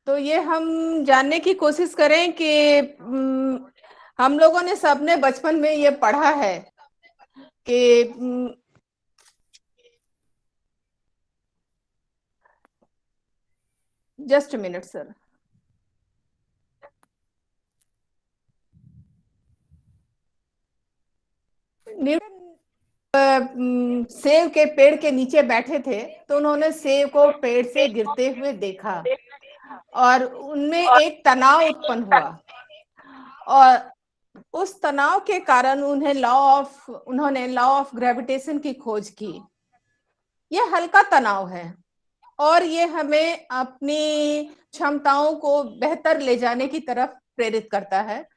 तो ये हम जानने की कोशिश करें कि हम लोगों ने सबने बचपन में ये पढ़ा है कि जस्ट मिनट सर। न्यूटन सेब के पेड़ के नीचे बैठे थे, तो उन्होंने सेब को पेड़ से गिरते हुए देखा और उनमें एक तनाव उत्पन्न हुआ और उस तनाव के कारण उन्होंने लॉ ऑफ ग्रेविटेशन की खोज की। यह हल्का तनाव है और ये हमें अपनी क्षमताओं को बेहतर ले जाने की तरफ प्रेरित करता है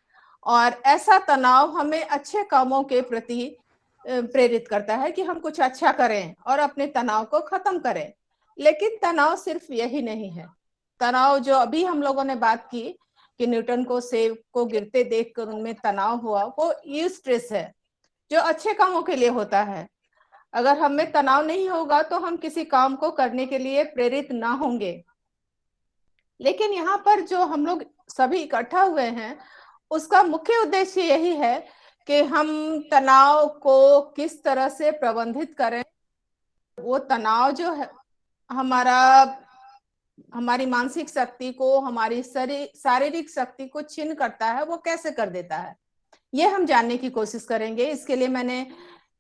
और ऐसा तनाव हमें अच्छे कामों के प्रति प्रेरित करता है कि हम कुछ अच्छा करें और अपने तनाव को खत्म करें। लेकिन तनाव सिर्फ यही नहीं है। तनाव जो अभी हम लोगों ने बात की कि न्यूटन को सेब को गिरते देखकर उनमें तनाव हुआ, वो ये स्ट्रेस है जो अच्छे कामों के लिए होता है। अगर हमें तनाव नहीं होगा तो हम किसी काम को करने के लिए प्रेरित ना होंगे। लेकिन यहाँ पर जो हम लोग सभी इकट्ठा हुए हैं, उसका मुख्य उद्देश्य यही है कि हम तनाव को किस तरह से प्रबंधित करें। वो तनाव जो है हमारी मानसिक शक्ति को, हमारी शारीरिक शक्ति को छीन करता है, वो कैसे कर देता है, ये हम जानने की कोशिश करेंगे। इसके लिए मैंने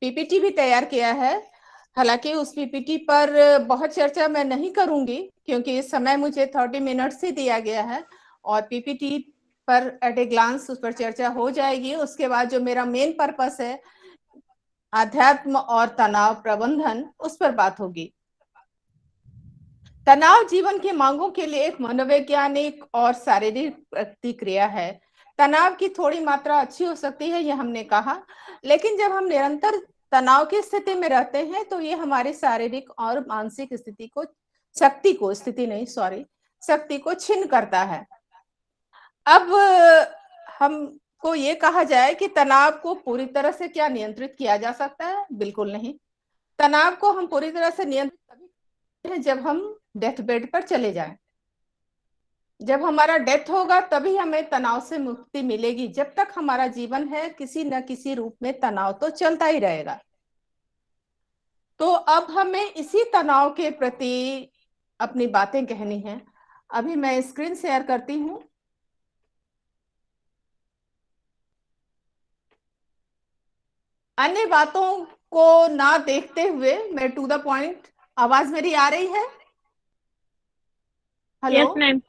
पीपीटी भी तैयार किया है। हालांकि उस पीपीटी पर बहुत चर्चा मैं नहीं करूंगी क्योंकि इस समय मुझे 30 मिनट्स ही दिया गया है और पीपीटी पर एट ए ग्लांस उस पर चर्चा हो जाएगी। उसके बाद जो मेरा मेन पर्पस है, अध्यात्म और तनाव प्रबंधन, उस पर बात होगी। तनाव जीवन की मांगों के लिए एक मनोवैज्ञानिक और शारीरिक प्रतिक्रिया है। तनाव की थोड़ी मात्रा अच्छी हो सकती है, ये हमने कहा, लेकिन जब हम निरंतर तनाव की स्थिति में रहते हैं तो ये हमारी शारीरिक और मानसिक शक्ति को छीन करता है। अब हमको ये कहा जाए कि तनाव को पूरी तरह से क्या नियंत्रित किया जा सकता है? बिल्कुल नहीं। तनाव को हम पूरी तरह से नियंत्रित तभी करते हैं जब हम डेथ बेड पर चले जाएं। जब हमारा डेथ होगा तभी हमें तनाव से मुक्ति मिलेगी। जब तक हमारा जीवन है, किसी न किसी रूप में तनाव तो चलता ही रहेगा। तो अब हमें इसी तनाव के प्रति अपनी बातें कहनी है। अभी मैं स्क्रीन शेयर करती हूँ। अन्य बातों को ना देखते हुए मैं टू द पॉइंट। आवाज मेरी आ रही है? Hello, yes ma'am.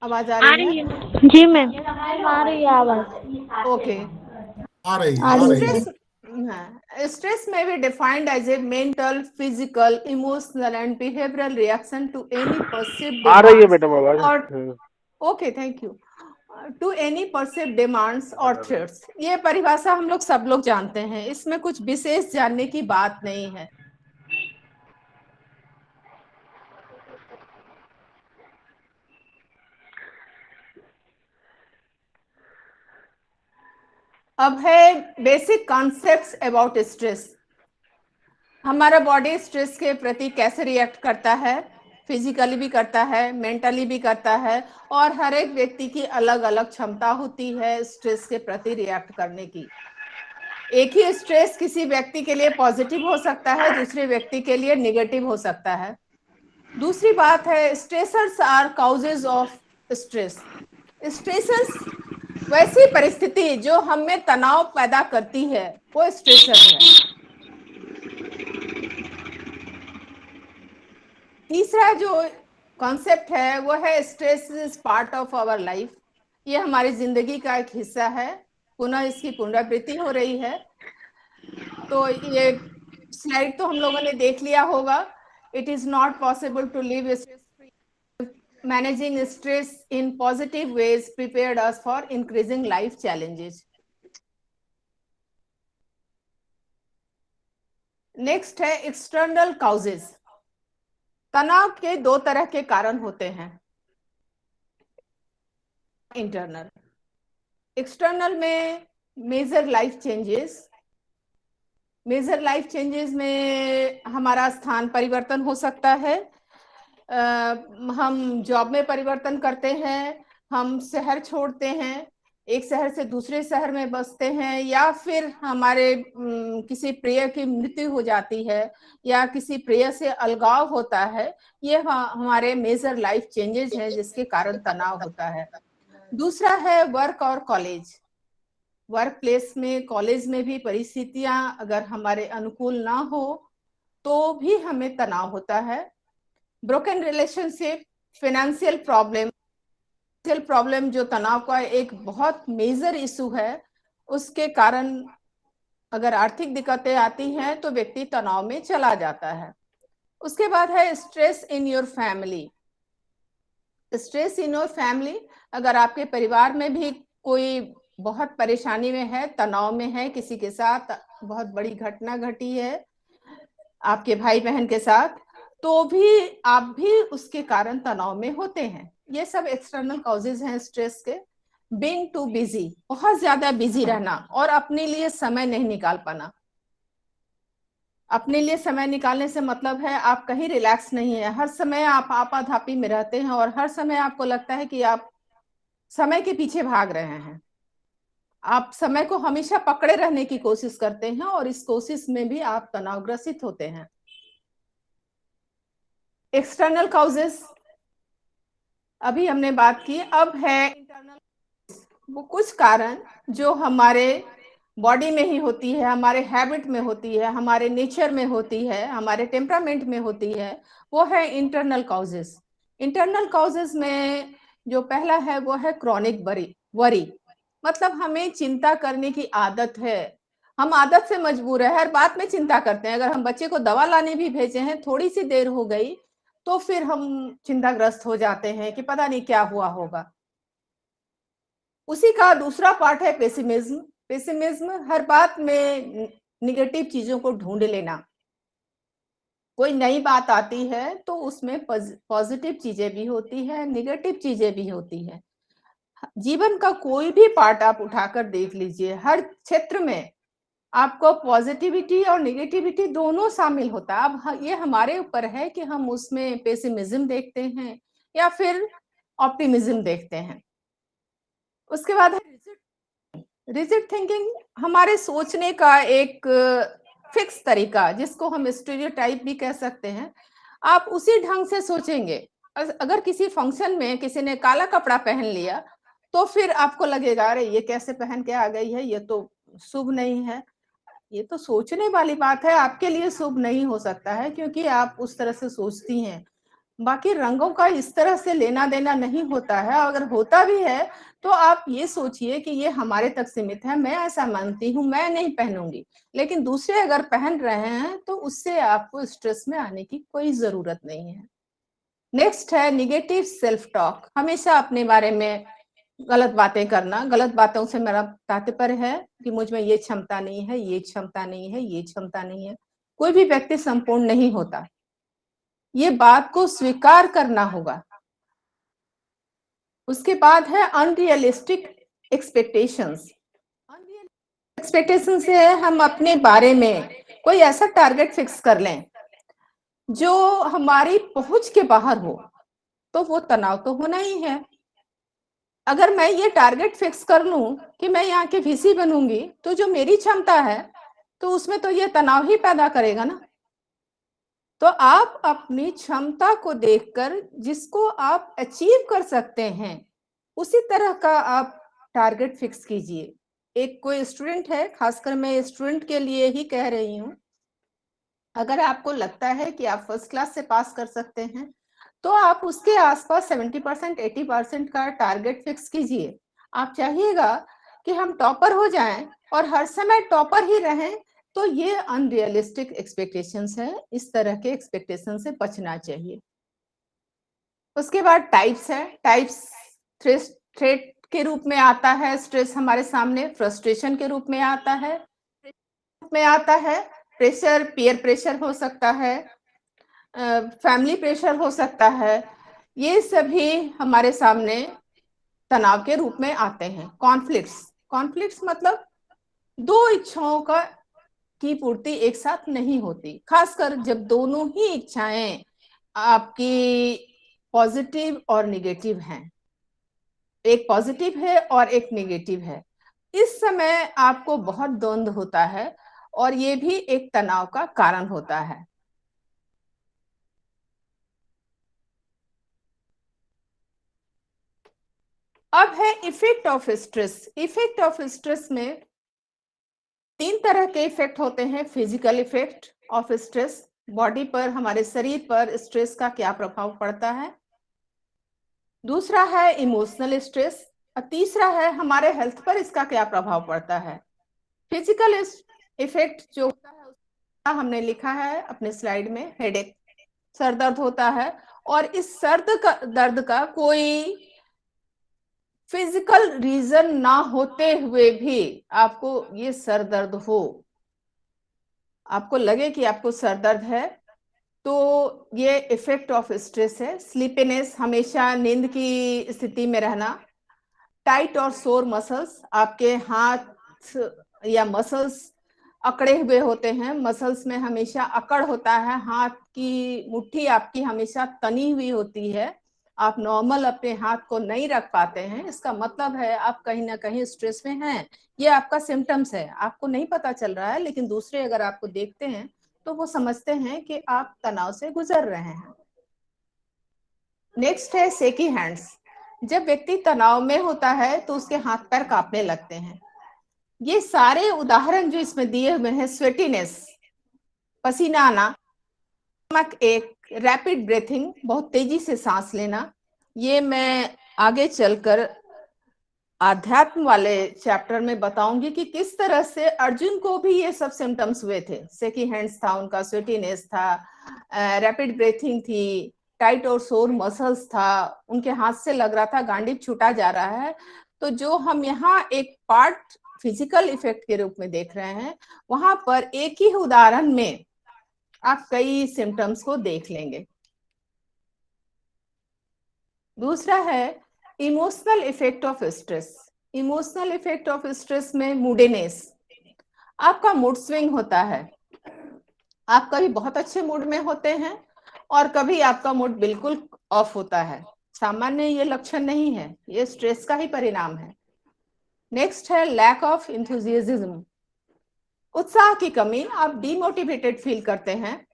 आवाज आ आ रही है? रही है जी मैम। आ रही है आवाज। ओके। आ रही आ रही है। Stress may be defined as a mental, physical, emotional and behavioral reaction to any perceived आ रही है demands मैडम आवाज। or okay, thank you, to any perceived demands or threats। ये परिभाषा हम लोग सब लोग जानते हैं, इसमें कुछ विशेष जानने की बात नहीं है। अब है बेसिक कॉन्सेप्ट्स अबाउट स्ट्रेस। हमारा बॉडी स्ट्रेस के प्रति कैसे रिएक्ट करता है? फिजिकली भी करता है, मेंटली भी करता है और हर एक व्यक्ति की अलग अलग क्षमता होती है स्ट्रेस के प्रति रिएक्ट करने की। एक ही स्ट्रेस किसी व्यक्ति के लिए पॉजिटिव हो सकता है, दूसरे व्यक्ति के लिए नेगेटिव हो सकता है। दूसरी बात है, stressors are causes of stress. Stressors वैसी परिस्थिति जो हमें तनाव पैदा करती है, वो स्ट्रेसर है। तीसरा जो कॉन्सेप्ट है वो है stress is part of our life. ये हमारी जिंदगी का एक हिस्सा है, पुनः इसकी पुनरावृत्ति हो रही है। तो ये स्लाइड तो हम लोगों ने देख लिया होगा। It is not possible to live stress free. Managing stress in positive ways prepared us for increasing life challenges. Next है एक्सटर्नल काउजेस। तनाव के दो तरह के कारण होते हैं, इंटरनल। एक्सटर्नल में मेजर लाइफ चेंजेस में हमारा स्थान परिवर्तन हो सकता है हम जॉब में परिवर्तन करते हैं, हम शहर छोड़ते हैं, एक शहर से दूसरे शहर में बसते हैं, या फिर हमारे किसी प्रिय की मृत्यु हो जाती है, या किसी प्रिय से अलगाव होता है। ये हमारे मेजर लाइफ चेंजेस हैं जिसके कारण तनाव होता है। दूसरा है वर्क और कॉलेज। वर्क प्लेस में, कॉलेज में भी परिस्थितियां अगर हमारे अनुकूल ना हो तो भी हमें तनाव होता है। Broken relationship, financial problem, problem जो तनाव का एक बहुत मेजर इशू है, उसके कारण अगर आर्थिक दिक्कतें आती हैं तो व्यक्ति तनाव में चला जाता है। उसके बाद है stress in your family. Stress in your family, अगर आपके परिवार में भी कोई बहुत परेशानी में है, तनाव में है, किसी के साथ बहुत बड़ी घटना घटी है आपके भाई बहन के साथ, तो भी आप भी उसके कारण तनाव में होते हैं। ये सब एक्सटर्नल कॉजेज हैं स्ट्रेस के। बीइंग टू बिजी, बहुत ज्यादा बिजी रहना और अपने लिए समय नहीं निकाल पाना। अपने लिए समय निकालने से मतलब है आप कहीं रिलैक्स नहीं है, हर समय आप आपाधापी में रहते हैं और हर समय आपको लगता है कि आप समय के पीछे भाग रहे हैं। आप समय को हमेशा पकड़े रहने की कोशिश करते हैं और इस कोशिश में भी आप तनावग्रसित होते हैं। एक्सटर्नल कॉजेस अभी हमने बात की, अब है इंटरनल। वो कुछ कारण जो हमारे बॉडी में ही होती है, हमारे हैबिट में होती है, हमारे नेचर में होती है, हमारे टेम्परामेंट में होती है, वो है इंटरनल कॉजेस। इंटरनल कॉजेस में जो पहला है वो है क्रॉनिक वरी, मतलब हमें चिंता करने की आदत है। हम आदत से मजबूर है, हर बात में चिंता करते हैं। अगर हम बच्चे को दवा लाने भी भेजे हैं, थोड़ी सी देर हो गई तो फिर हम चिंताग्रस्त हो जाते हैं कि पता नहीं क्या हुआ होगा। उसी का दूसरा पार्ट है पेसिमिज्म। पेसिमिज्म, हर बात में निगेटिव चीजों को ढूंढ लेना। कोई नई बात आती है तो उसमें पॉजिटिव चीजें भी होती है, निगेटिव चीजें भी होती है। जीवन का कोई भी पार्ट आप उठाकर देख लीजिए, हर क्षेत्र में आपको पॉजिटिविटी और निगेटिविटी दोनों शामिल होता है। अब ये हमारे ऊपर है कि हम उसमें पेसिमिज्म देखते हैं या फिर ऑप्टिमिज्म देखते हैं। उसके बाद है रिजिड थिंकिंग, हमारे सोचने का एक फिक्स तरीका, जिसको हम स्टीरियोटाइप भी कह सकते हैं। आप उसी ढंग से सोचेंगे। अगर किसी फंक्शन में किसी ने काला कपड़ा पहन लिया तो फिर आपको लगेगा अरे ये कैसे पहन के आ गई है, ये तो शुभ नहीं है। ये तो सोचने वाली बात है, आपके लिए शुभ नहीं हो सकता है क्योंकि आप उस तरह से सोचती हैं। बाकी रंगों का इस तरह से लेना देना नहीं होता है। अगर होता भी है तो आप ये सोचिए कि ये हमारे तक सीमित है, मैं ऐसा मानती हूँ, मैं नहीं पहनूंगी। लेकिन दूसरे अगर पहन रहे हैं तो उससे आपको स्ट्रेस में आने की कोई जरूरत नहीं है। नेक्स्ट है निगेटिव सेल्फ टॉक, हमेशा अपने बारे में गलत बातें करना। गलत बातों से मेरा तात्पर्य है कि मुझ में ये क्षमता नहीं है, ये क्षमता नहीं है, ये क्षमता नहीं है। कोई भी व्यक्ति संपूर्ण नहीं होता, ये बात को स्वीकार करना होगा। उसके बाद है अनरियलिस्टिक एक्सपेक्टेशंस। एक्सपेक्टेशन से हम अपने बारे में कोई ऐसा टारगेट फिक्स कर लें जो हमारी पहुंच के बाहर हो, तो वो तनाव तो होना ही है। अगर मैं ये टारगेट फिक्स कर लूं कि मैं यहाँ की वीसी बनूंगी, तो जो मेरी क्षमता है तो उसमें तो ये तनाव ही पैदा करेगा ना। तो आप अपनी क्षमता को देखकर जिसको आप अचीव कर सकते हैं उसी तरह का आप टारगेट फिक्स कीजिए। एक कोई स्टूडेंट है, खासकर मैं स्टूडेंट के लिए ही कह रही हूँ, अगर आपको लगता है कि आप फर्स्ट क्लास से पास कर सकते हैं तो आप उसके आसपास 70% 80% का टारगेट फिक्स कीजिए। आप चाहिएगा कि हम टॉपर हो जाएं और हर समय टॉपर ही रहें, तो ये अनरियलिस्टिक एक्सपेक्टेशंस है। इस तरह के एक्सपेक्टेशन से बचना चाहिए। उसके बाद टाइप्स है। टाइप्स थ्रेट के रूप में आता है स्ट्रेस हमारे सामने, फ्रस्ट्रेशन के रूप में आता है, प्रेशर, पीयर प्रेशर हो सकता है, फैमिली प्रेशर हो सकता है। ये सभी हमारे सामने तनाव के रूप में आते हैं। कॉन्फ्लिक्ट्स मतलब दो इच्छाओं का की पूर्ति एक साथ नहीं होती, खासकर जब दोनों ही इच्छाएं आपकी पॉजिटिव और निगेटिव हैं, एक पॉजिटिव है और एक निगेटिव है। इस समय आपको बहुत द्वंद्व होता है और ये भी एक तनाव का कारण होता है। अब है effect of stress. Effect of stress में 3 तरह के इफेक्ट होते हैं। Physical effect of stress, body पर, हमारे शरीर पर स्ट्रेस का क्या प्रभाव पड़ता है। दूसरा है इमोशनल स्ट्रेस और तीसरा है हमारे हेल्थ पर इसका क्या प्रभाव पड़ता है। फिजिकल इफेक्ट जो होता है उसका हमने लिखा है अपने स्लाइड में, हेडेक, सर दर्द होता है। और इस दर्द का कोई फिजिकल रीजन ना होते हुए भी आपको ये सर दर्द हो, आपको लगे कि आपको सर दर्द है, तो ये इफेक्ट ऑफ स्ट्रेस है। स्लीपीनेस, हमेशा नींद की स्थिति में रहना। टाइट और सोर मसल्स, आपके हाथ या मसल्स अकड़े हुए होते हैं, मसल्स में हमेशा अकड़ होता है, हाथ की मुट्ठी आपकी हमेशा तनी हुई होती है, आप नॉर्मल अपने हाथ को नहीं रख पाते हैं। इसका मतलब है आप कहीं ना कहीं स्ट्रेस में हैं। ये आपका सिम्टम्स है, आपको नहीं पता चल रहा है, लेकिन दूसरे अगर आपको देखते हैं तो वो समझते हैं कि आप तनाव से गुजर रहे हैं। नेक्स्ट है शेकी हैंड्स। जब व्यक्ति तनाव में होता है तो उसके हाथ पैर कांपने लगते हैं। ये सारे उदाहरण जो इसमें दिए हुए हैं, स्वेटिनेस, पसीना आना, एक रैपिड ब्रीथिंग, बहुत तेजी से सांस लेना। ये मैं आगे चलकर आध्यात्म वाले चैप्टर में बताऊंगी कि किस तरह से अर्जुन को भी ये सब सिम्टम्स हुए थे। शेकी हैंड्स था उनका, स्वेटिनेस था, रैपिड ब्रीथिंग थी, टाइट और सोर मसल्स था, उनके हाथ से लग रहा था गांडीव छूटा जा रहा है। तो जो हम यहाँ एक पार्ट फिजिकल इफेक्ट के रूप में देख रहे हैं, वहां पर एक ही उदाहरण में आप कई सिम्टम्स को देख लेंगे। दूसरा है emotional effect of stress. Emotional effect of stress में मूडीनेस, आपका मूड स्विंग होता है। आप कभी बहुत अच्छे मूड में होते हैं और कभी आपका मूड बिल्कुल ऑफ होता है। सामान्य ये लक्षण नहीं है, ये स्ट्रेस का ही परिणाम है। नेक्स्ट है लैक ऑफ इंथुजियाज्म, उत्साह की कमी, आप डिमोटिवेटेड फील करते हैं,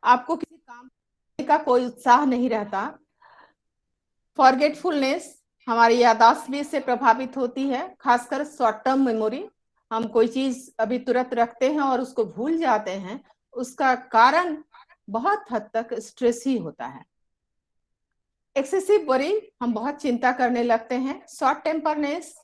आपको किसी काम करने का कोई उत्साह नहीं रहता। फॉरगेटफुलनेस, हमारी याददाश्त भी इससे प्रभावित होती है, खासकर शॉर्ट टर्म मेमोरी, हम कोई चीज अभी तुरंत रखते हैं और उसको भूल जाते हैं, उसका कारण बहुत हद तक स्ट्रेस ही होता है। एक्सेसिव वरी, हम बहुत चिंता करने लगते हैं। शॉर्ट टेम्परनेस,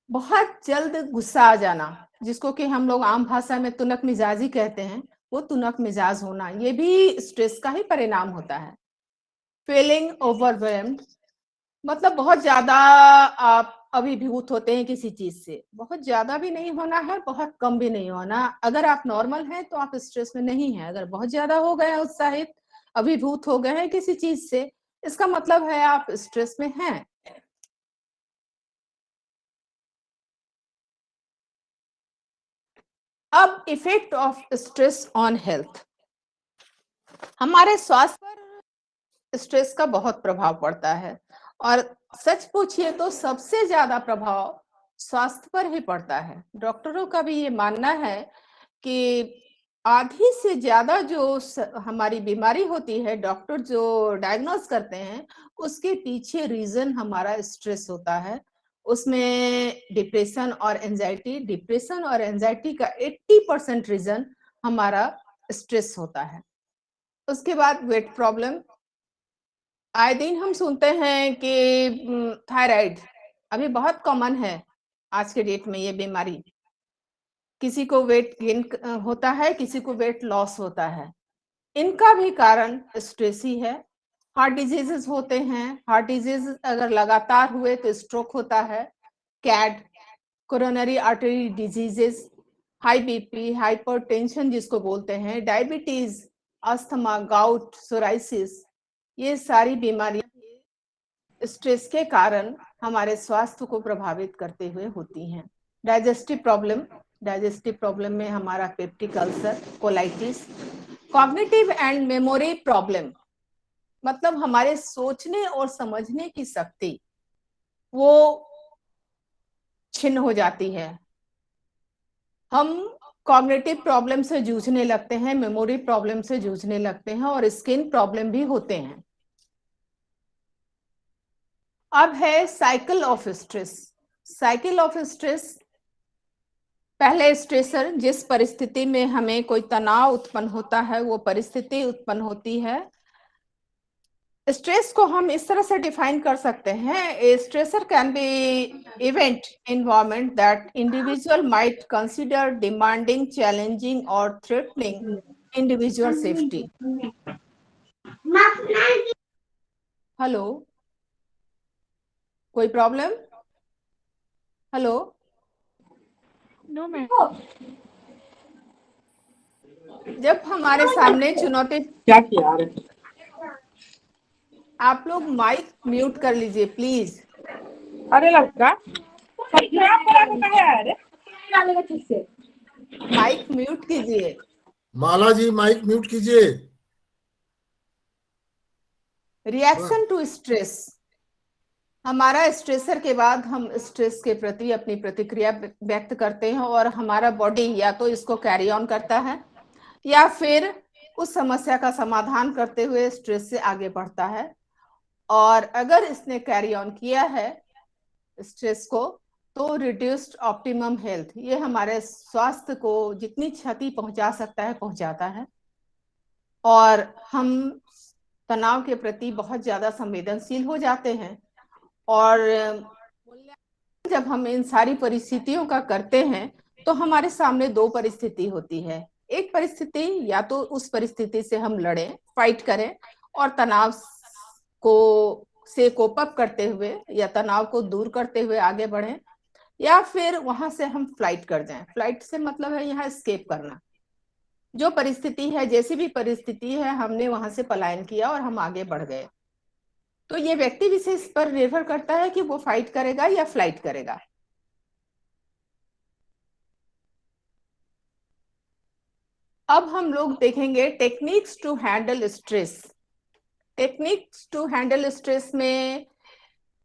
बहुत जल्द गुस्सा आ जाना, जिसको कि हम लोग आम भाषा में तुनक मिजाजी कहते हैं, वो तुनक मिजाज होना, ये भी स्ट्रेस का ही परिणाम होता है। फीलिंग ओवरवेल्म्ड, मतलब बहुत ज्यादा आप अभिभूत होते हैं किसी चीज से, बहुत ज्यादा भी नहीं होना है, बहुत कम भी नहीं होना। अगर आप नॉर्मल हैं तो आप स्ट्रेस में नहीं हैं, अगर बहुत ज्यादा हो गए हैं, उत्साहित अभिभूत हो गए हैं किसी चीज से, इसका मतलब है आप स्ट्रेस में हैं। अब effect of stress on health, हमारे स्वास्थ्य पर स्ट्रेस का बहुत प्रभाव पड़ता है और सच पूछिए तो सबसे ज्यादा प्रभाव स्वास्थ्य पर ही पड़ता है। डॉक्टरों का भी ये मानना है कि आधी से ज्यादा जो हमारी बीमारी होती है, डॉक्टर जो डायग्नोस करते हैं, उसके पीछे रीजन हमारा स्ट्रेस होता है। उसमें डिप्रेशन और एंजाइटी, डिप्रेशन और एंजाइटी का 80% रीजन हमारा स्ट्रेस होता है। उसके बाद वेट प्रॉब्लम, आए दिन हम सुनते हैं कि थायराइड अभी बहुत कॉमन है आज के डेट में, ये बीमारी, किसी को वेट गेन होता है, किसी को वेट लॉस होता है। इनका भी कारण स्ट्रेस ही है। हार्ट डिजीजेस होते हैं, हार्ट डिजीज अगर लगातार हुए तो स्ट्रोक होता है, CAD, coronary artery diseases, high BP, hypertension जिसको बोलते हैं, डायबिटीज, अस्थमा, गाउट, सोराइसिस, ये सारी बीमारियां स्ट्रेस के कारण हमारे स्वास्थ्य को प्रभावित करते हुए होती हैं। डाइजेस्टिव प्रॉब्लम, डाइजेस्टिव प्रॉब्लम में हमारा peptic ulcer, colitis, cognitive and memory problem, मतलब हमारे सोचने और समझने की शक्ति वो छिन्न हो जाती है। हम कॉग्निटिव प्रॉब्लम से जूझने लगते हैं, मेमोरी प्रॉब्लम से जूझने लगते हैं और स्किन प्रॉब्लम भी होते हैं। अब है cycle of stress. Cycle of stress, पहले स्ट्रेसर, जिस परिस्थिति में हमें कोई तनाव उत्पन्न होता है वो परिस्थिति उत्पन्न होती है। स्ट्रेस को हम इस तरह से डिफाइन कर सकते हैं, a stressor can be event environment that individual might consider demanding, challenging और थ्रेटनिंग इंडिविजुअल सेफ्टी। हेलो, कोई प्रॉब्लम? Hello, no ma'am. जब हमारे सामने चुनौती, क्या किया रे? आप लोग माइक म्यूट कर लीजिए प्लीज। अरे लड़का खराब करा के कहे है रे? डालेगा ठीक से। माइक म्यूट कीजिए। माला जी माइक म्यूट कीजिए। रिएक्शन टू स्ट्रेस, हमारा स्ट्रेसर के बाद हम स्ट्रेस के प्रति अपनी प्रतिक्रिया व्यक्त करते हैं और हमारा बॉडी या तो इसको कैरी ऑन करता है या फिर उस समस्या का समाधान करते हुए स्ट्रेस से आगे बढ़ता है। और अगर इसने कैरी ऑन किया है स्ट्रेस को तो रिड्यूस्ड ऑप्टिमम हेल्थ, ये हमारे स्वास्थ्य को जितनी क्षति पहुंचा सकता है पहुंचाता है और हम तनाव के प्रति बहुत ज्यादा संवेदनशील हो जाते हैं। और जब हम इन सारी परिस्थितियों का करते हैं तो हमारे सामने दो परिस्थिति होती है। एक परिस्थिति, या तो उस परिस्थिति से हम लड़ें, फाइट करें और तनाव को से कोप अप करते हुए या तनाव को दूर करते हुए आगे बढ़ें, या फिर वहां से हम फ्लाइट कर जाएं। फ्लाइट से मतलब है यहाँ एस्केप करना। जो परिस्थिति है, जैसी भी परिस्थिति है, हमने वहां से पलायन किया और हम आगे बढ़ गए। तो ये व्यक्ति विशेष पर निर्भर करता है कि वो फाइट करेगा या फ्लाइट करेगा। अब हम लोग देखेंगे techniques to handle stress. Techniques to handle stress में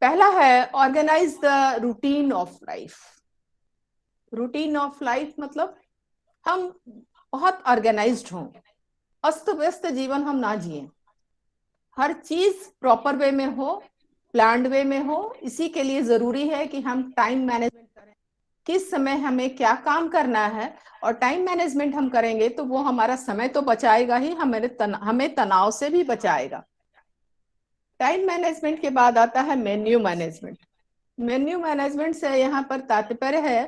पहला है organise the routine of life. Routine of life मतलब हम बहुत ऑर्गेनाइज्ड हों, अस्त व्यस्त जीवन हम ना जिए, हर चीज प्रॉपर वे में हो, प्लान्ड वे में हो। इसी के लिए जरूरी है कि हम टाइम मैनेजमेंट करें, किस समय हमें क्या काम करना है, और टाइम मैनेजमेंट हम करेंगे तो वो हमारा समय तो बचाएगा ही, हमें तनाव से भी बचाएगा। टाइम मैनेजमेंट के बाद आता है मेन्यू मैनेजमेंट। मेन्यू मैनेजमेंट से यहाँ पर तात्पर्य है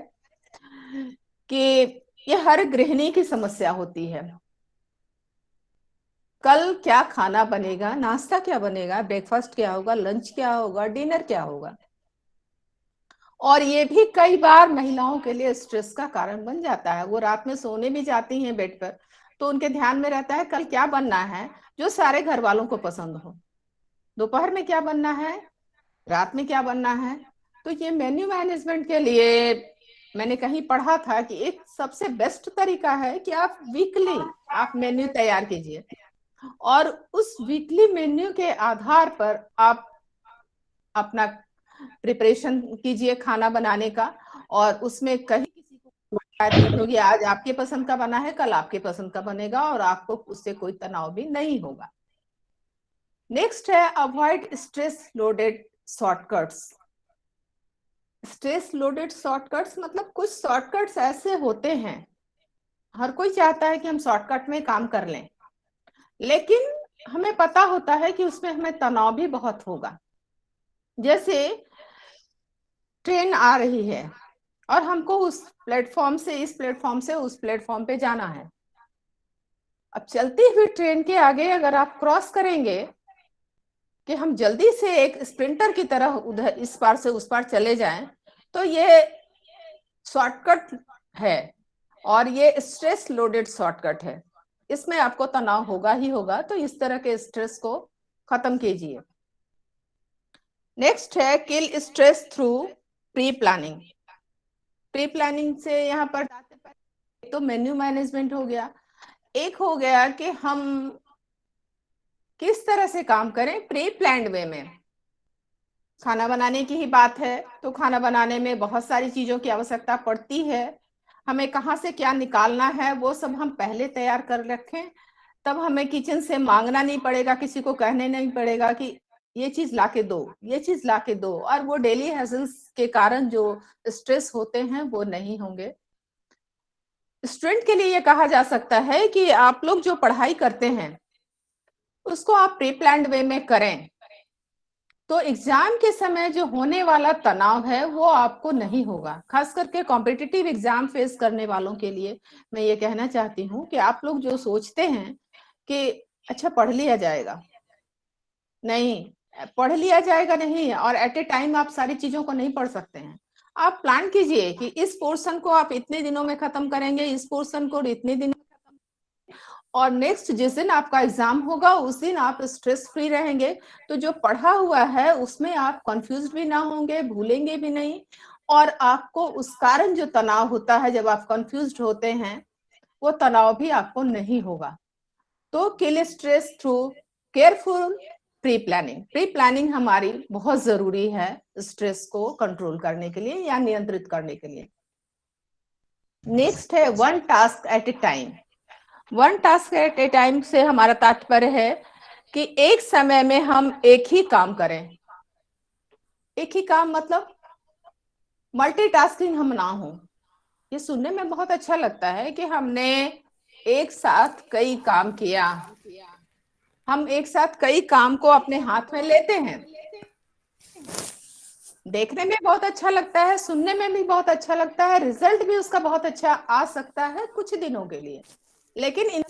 कि ये हर गृहिणी की समस्या होती है। कल क्या खाना बनेगा, नाश्ता क्या बनेगा, ब्रेकफास्ट क्या होगा, लंच क्या होगा, डिनर क्या होगा। और ये भी कई बार महिलाओं के लिए स्ट्रेस का कारण बन जाता है। वो रात में सोने भी जाती हैं बेड पर तो उनके ध्यान में रहता है कल क्या बनना है जो सारे घर वालों को पसंद हो, दोपहर में क्या बनना है, रात में क्या बनना है। तो ये मेन्यू मैनेजमेंट के लिए मैंने कहीं पढ़ा था कि एक सबसे बेस्ट तरीका है कि आप वीकली आप मेन्यू तैयार कीजिए और उस वीकली मेन्यू के आधार पर आप अपना प्रिपरेशन कीजिए खाना बनाने का, और उसमें कहीं किसी को शिकायत नहीं होगी आज आपके पसंद का बना है, कल आपके पसंद का बनेगा और आपको उससे कोई तनाव भी नहीं होगा। नेक्स्ट है avoid stress loaded shortcuts. Stress loaded shortcuts मतलब कुछ शॉर्टकट्स ऐसे होते हैं, हर कोई चाहता है कि हम शॉर्टकट में काम कर लें, लेकिन हमें पता होता है कि उसमें हमें तनाव भी बहुत होगा। जैसे ट्रेन आ रही है और हमको उस प्लेटफॉर्म से इस प्लेटफॉर्म से उस प्लेटफॉर्म पे जाना है। अब चलती हुई ट्रेन के आगे अगर आप क्रॉस करेंगे कि हम जल्दी से एक स्प्रिंटर की तरह उधर इस पार से उस पार चले जाएं, तो ये शॉर्टकट है और ये स्ट्रेस लोडेड शॉर्टकट है, इसमें आपको तनाव होगा ही होगा। तो इस तरह के स्ट्रेस को खत्म कीजिए। नेक्स्ट है kill stress through pre planning. Pre planning से यहाँ पर तो मेन्यू मैनेजमेंट हो गया, एक हो गया कि हम किस तरह से काम करें प्री प्लान्ड वे में। खाना बनाने की ही बात है तो खाना बनाने में बहुत सारी चीजों की आवश्यकता पड़ती है। हमें कहाँ से क्या निकालना है वो सब हम पहले तैयार कर रखें, तब हमें किचन से मांगना नहीं पड़ेगा, किसी को कहने नहीं पड़ेगा कि ये चीज लाके दो, ये चीज लाके दो। और वो डेली हैजल्स के कारण जो स्ट्रेस होते हैं वो नहीं होंगे। स्टूडेंट के लिए ये कहा जा सकता है कि आप लोग जो पढ़ाई करते हैं उसको आप प्री प्लान्ड वे में करें, तो एग्जाम के समय जो होने वाला तनाव है वो आपको नहीं होगा। खास करके कॉम्पिटिटिव एग्जाम फेस करने वालों के लिए मैं ये कहना चाहती हूँ कि आप लोग जो सोचते हैं कि अच्छा पढ़ लिया जाएगा, नहीं, पढ़ लिया जाएगा नहीं, और एट ए टाइम आप सारी चीजों को नहीं पढ़ सकते हैं। आप प्लान कीजिए कि इस पोर्शन को आप इतने दिनों में खत्म करेंगे, इस पोर्शन को इतने दिन, और नेक्स्ट जिस दिन आपका एग्जाम होगा उस दिन आप स्ट्रेस फ्री रहेंगे। तो जो पढ़ा हुआ है उसमें आप कंफ्यूज भी ना होंगे, भूलेंगे भी नहीं, और आपको उस कारण जो तनाव होता है जब आप कंफ्यूज होते हैं वो तनाव भी आपको नहीं होगा। तो kill stress through careful pre planning. Pre planning हमारी बहुत जरूरी है स्ट्रेस को कंट्रोल करने के लिए या नियंत्रित करने के लिए। नेक्स्ट है one task at A time. One task at A time से हमारा तात्पर्य है कि एक समय में हम एक ही काम करें। एक ही काम मतलब मल्टीटास्किंग हम ना हो। ये सुनने में बहुत अच्छा लगता है कि हमने एक साथ कई काम किया, हम एक साथ कई काम को अपने हाथ में लेते हैं। देखने में बहुत अच्छा लगता है, सुनने में भी बहुत अच्छा लगता है, रिजल्ट भी उसका बहुत अच्छा आ सकता है कुछ दिनों के लिए, लेकिन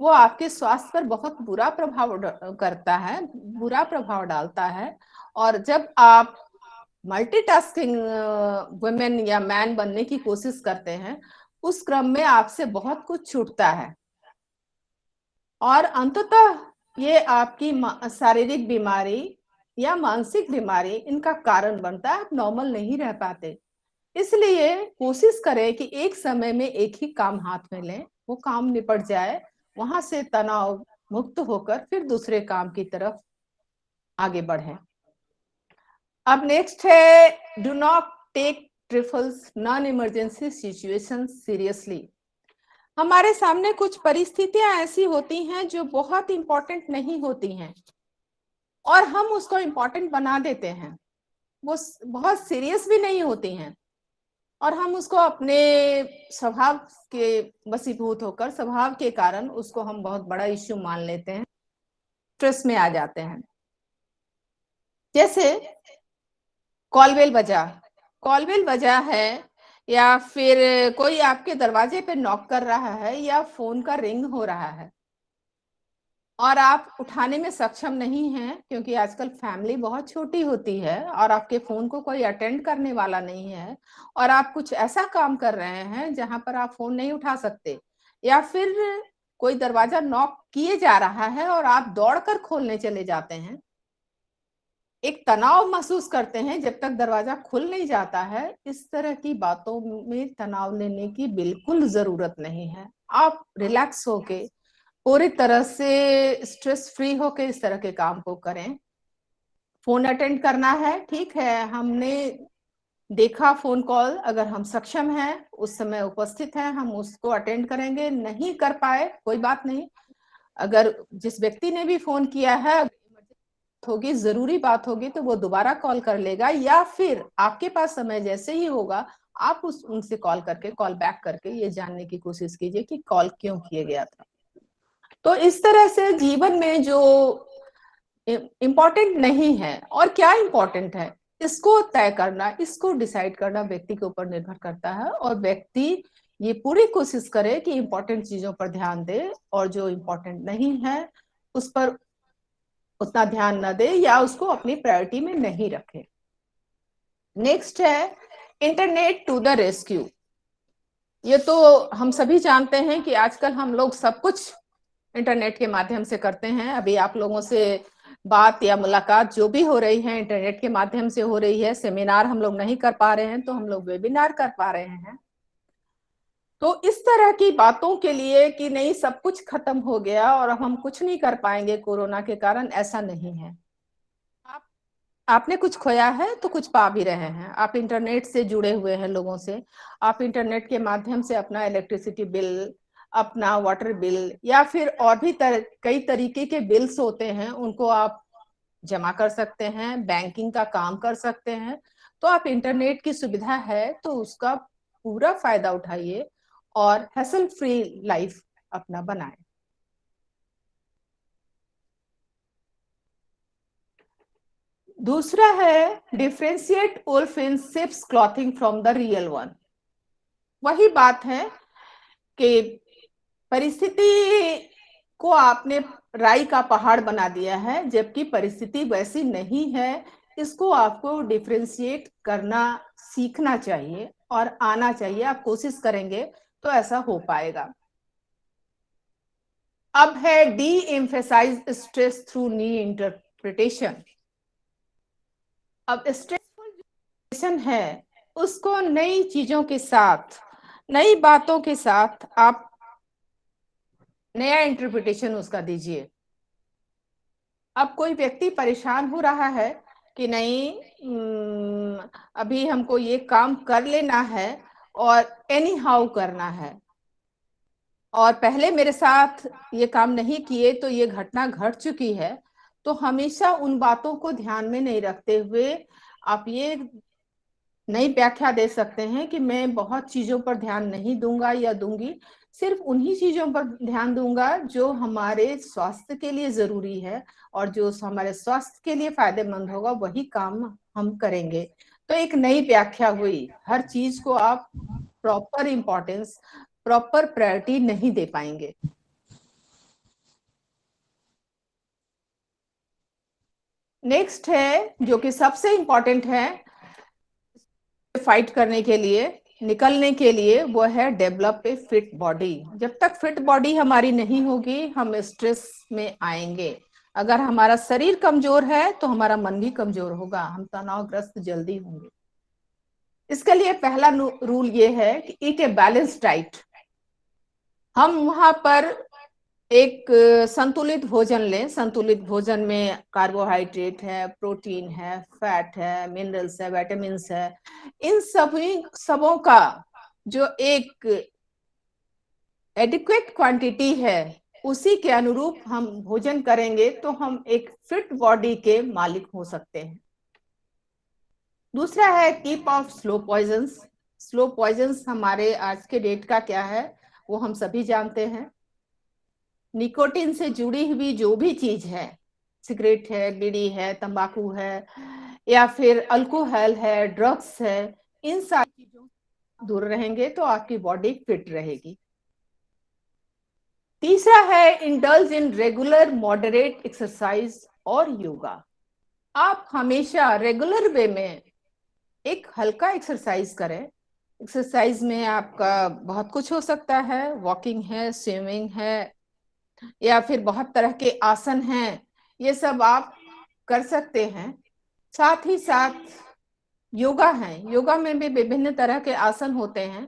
वो आपके स्वास्थ्य पर बहुत बुरा प्रभाव करता है, बुरा प्रभाव डालता है। और जब आप मल्टीटास्किंग वुमेन या मैन बनने की कोशिश करते हैं उस क्रम में आपसे बहुत कुछ छूटता है, और अंततः ये आपकी शारीरिक बीमारी या मानसिक बीमारी इनका कारण बनता है। आप नॉर्मल नहीं रह पाते। इसलिए कोशिश करें कि एक समय में एक ही काम हाथ में लें, वो काम निपट जाए, वहां से तनाव मुक्त होकर फिर दूसरे काम की तरफ आगे बढ़े। अब नेक्स्ट है do not take trifles non emergency situation seriously. हमारे सामने कुछ परिस्थितियां ऐसी होती हैं जो बहुत इंपॉर्टेंट नहीं होती हैं और हम उसको इंपॉर्टेंट बना देते हैं। वो बहुत सीरियस भी नहीं होती हैं और हम उसको अपने स्वभाव के वशीभूत होकर, स्वभाव के कारण उसको हम बहुत बड़ा इश्यू मान लेते हैं, स्ट्रेस में आ जाते हैं। जैसे कॉल बेल बजा है या फिर कोई आपके दरवाजे पे नॉक कर रहा है या फोन का रिंग हो रहा है और आप उठाने में सक्षम नहीं हैं क्योंकि आजकल फैमिली बहुत छोटी होती है और आपके फोन को कोई अटेंड करने वाला नहीं है, और आप कुछ ऐसा काम कर रहे हैं जहां पर आप फोन नहीं उठा सकते, या फिर कोई दरवाजा नॉक किए जा रहा है और आप दौड़कर खोलने चले जाते हैं। एक तनाव महसूस करते हैं जब तक दरवाजा खुल नहीं जाता है। इस तरह की बातों में तनाव लेने की बिल्कुल जरूरत नहीं है। आप रिलैक्स होके पूरी तरह से स्ट्रेस फ्री होके इस तरह के काम को करें। फोन अटेंड करना है, ठीक है, हमने देखा फोन कॉल, अगर हम सक्षम हैं उस समय उपस्थित हैं हम उसको अटेंड करेंगे। नहीं कर पाए कोई बात नहीं, अगर जिस व्यक्ति ने भी फोन किया है होगी, जरूरी बात होगी तो वो दोबारा कॉल कर लेगा, या फिर आपके पास समय जैसे ही होगा आप उनसे कॉल बैक करके ये जानने की कोशिश कीजिए कि कॉल क्यों किया गया था। तो इस तरह से जीवन में जो इम्पोर्टेंट नहीं है और क्या इम्पोर्टेंट है इसको तय करना, इसको डिसाइड करना व्यक्ति के ऊपर निर्भर करता है, और व्यक्ति ये पूरी कोशिश करे कि इम्पोर्टेंट चीजों पर ध्यान दे और जो इम्पोर्टेंट नहीं है उस पर उतना ध्यान न दे या उसको अपनी प्रायोरिटी में नहीं रखे। नेक्स्ट है इंटरनेट टू द रेस्क्यू। ये तो हम सभी जानते हैं कि आजकल हम लोग सब कुछ इंटरनेट के माध्यम से करते हैं। अभी आप लोगों से बात या मुलाकात जो भी हो रही है इंटरनेट के माध्यम से हो रही है। सेमिनार हम लोग नहीं कर पा रहे हैं तो हम लोग वेबिनार कर पा रहे हैं। तो इस तरह की बातों के लिए कि नहीं सब कुछ खत्म हो गया और अब हम कुछ नहीं कर पाएंगे कोरोना के कारण, ऐसा नहीं है। आप आपने कुछ खोया है तो कुछ पा भी रहे हैं। आप इंटरनेट से जुड़े हुए हैं लोगों से, आप इंटरनेट के माध्यम से अपना इलेक्ट्रिसिटी बिल, अपना वाटर बिल या फिर और भी कई तरीके के बिल्स होते हैं, उनको आप जमा कर सकते हैं, बैंकिंग का काम कर सकते हैं। तो आप इंटरनेट की सुविधा है तो उसका पूरा फायदा उठाइए और हैसल फ्री लाइफ अपना बनाएं। दूसरा है differentiate wolf in ships clothing from the real one. वही बात है कि परिस्थिति को आपने राई का पहाड़ बना दिया है, जबकि परिस्थिति वैसी नहीं है। इसको आपको डिफ्रेंशिएट करना सीखना चाहिए और आना चाहिए। आप कोशिश करेंगे तो ऐसा हो पाएगा। अब है डी एम्फेसाइज स्ट्रेस थ्रू नी इंटरप्रिटेशन। अब स्ट्रेसफुल है उसको नई चीजों के साथ, नई बातों के साथ आप नया इंटरप्रिटेशन उसका दीजिए। अब कोई व्यक्ति परेशान हो रहा है कि नहीं अभी हमको ये काम कर लेना है और एनी हाउ करना है, और पहले मेरे साथ ये काम नहीं किए तो ये घटना घट चुकी है, तो हमेशा उन बातों को ध्यान में नहीं रखते हुए आप ये नई व्याख्या दे सकते हैं कि मैं बहुत चीजों पर ध्यान नहीं दूंगा या दूंगी, सिर्फ उन्हीं चीजों पर ध्यान दूंगा जो हमारे स्वास्थ्य के लिए जरूरी है और जो हमारे स्वास्थ्य के लिए फायदेमंद होगा वही काम हम करेंगे। तो एक नई व्याख्या हुई। हर चीज को आप प्रॉपर इंपॉर्टेंस, प्रॉपर प्रायोरिटी नहीं दे पाएंगे। नेक्स्ट है जो कि सबसे इंपॉर्टेंट है फाइट करने के लिए, निकलने के लिए, वो है डेवलप ए फिट बॉडी। जब तक फिट बॉडी हमारी नहीं होगी हम स्ट्रेस में आएंगे। अगर हमारा शरीर कमजोर है तो हमारा मन भी कमजोर होगा, हम तनावग्रस्त जल्दी होंगे। इसके लिए पहला रूल ये है कि ईट ए बैलेंस्ड डाइट। हम वहां पर एक संतुलित भोजन लें। संतुलित भोजन में कार्बोहाइड्रेट है, प्रोटीन है, फैट है, मिनरल्स है, विटामिन्स है। इन सभी सबों का जो एक एडिक्वेट क्वांटिटी है उसी के अनुरूप हम भोजन करेंगे तो हम एक फिट बॉडी के मालिक हो सकते हैं। दूसरा है keep off slow poisons. Slow poisons हमारे आज के डेट का क्या है वो हम सभी जानते हैं। निकोटीन से जुड़ी हुई जो भी चीज है, सिगरेट है, बीड़ी है, तंबाकू है या फिर अल्कोहल है, ड्रग्स है, इन सारी चीजों से दूर रहेंगे तो आपकी बॉडी फिट रहेगी। तीसरा है indulge in regular moderate exercise और योगा। आप हमेशा रेगुलर वे में एक हल्का एक्सरसाइज करें। एक्सरसाइज में आपका बहुत कुछ हो सकता है, वॉकिंग है, स्विमिंग है या फिर बहुत तरह के आसन हैं, ये सब आप कर सकते हैं। साथ ही साथ योगा है, योगा में भी विभिन्न तरह के आसन होते हैं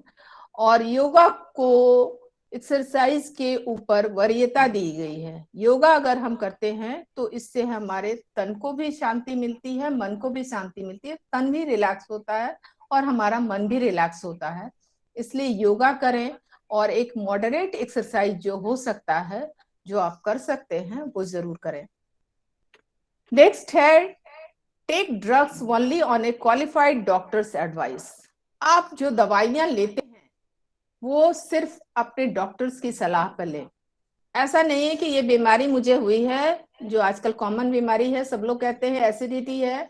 और योगा को एक्सरसाइज के ऊपर वरीयता दी गई है। योगा अगर हम करते हैं तो इससे हमारे तन को भी शांति मिलती है, मन को भी शांति मिलती है, तन भी रिलैक्स होता है और हमारा मन भी रिलैक्स होता है। इसलिए योगा करें और एक मॉडरेट एक्सरसाइज जो हो सकता है, जो आप कर सकते हैं, वो जरूर करें। नेक्स्ट है take drugs only on a qualified doctor's advice. आप जो दवाइयां लेते हैं वो सिर्फ अपने डॉक्टर्स की सलाह पर लें। ऐसा नहीं है कि ये बीमारी मुझे हुई है, जो आजकल कॉमन बीमारी है, सब लोग कहते हैं एसिडिटी है,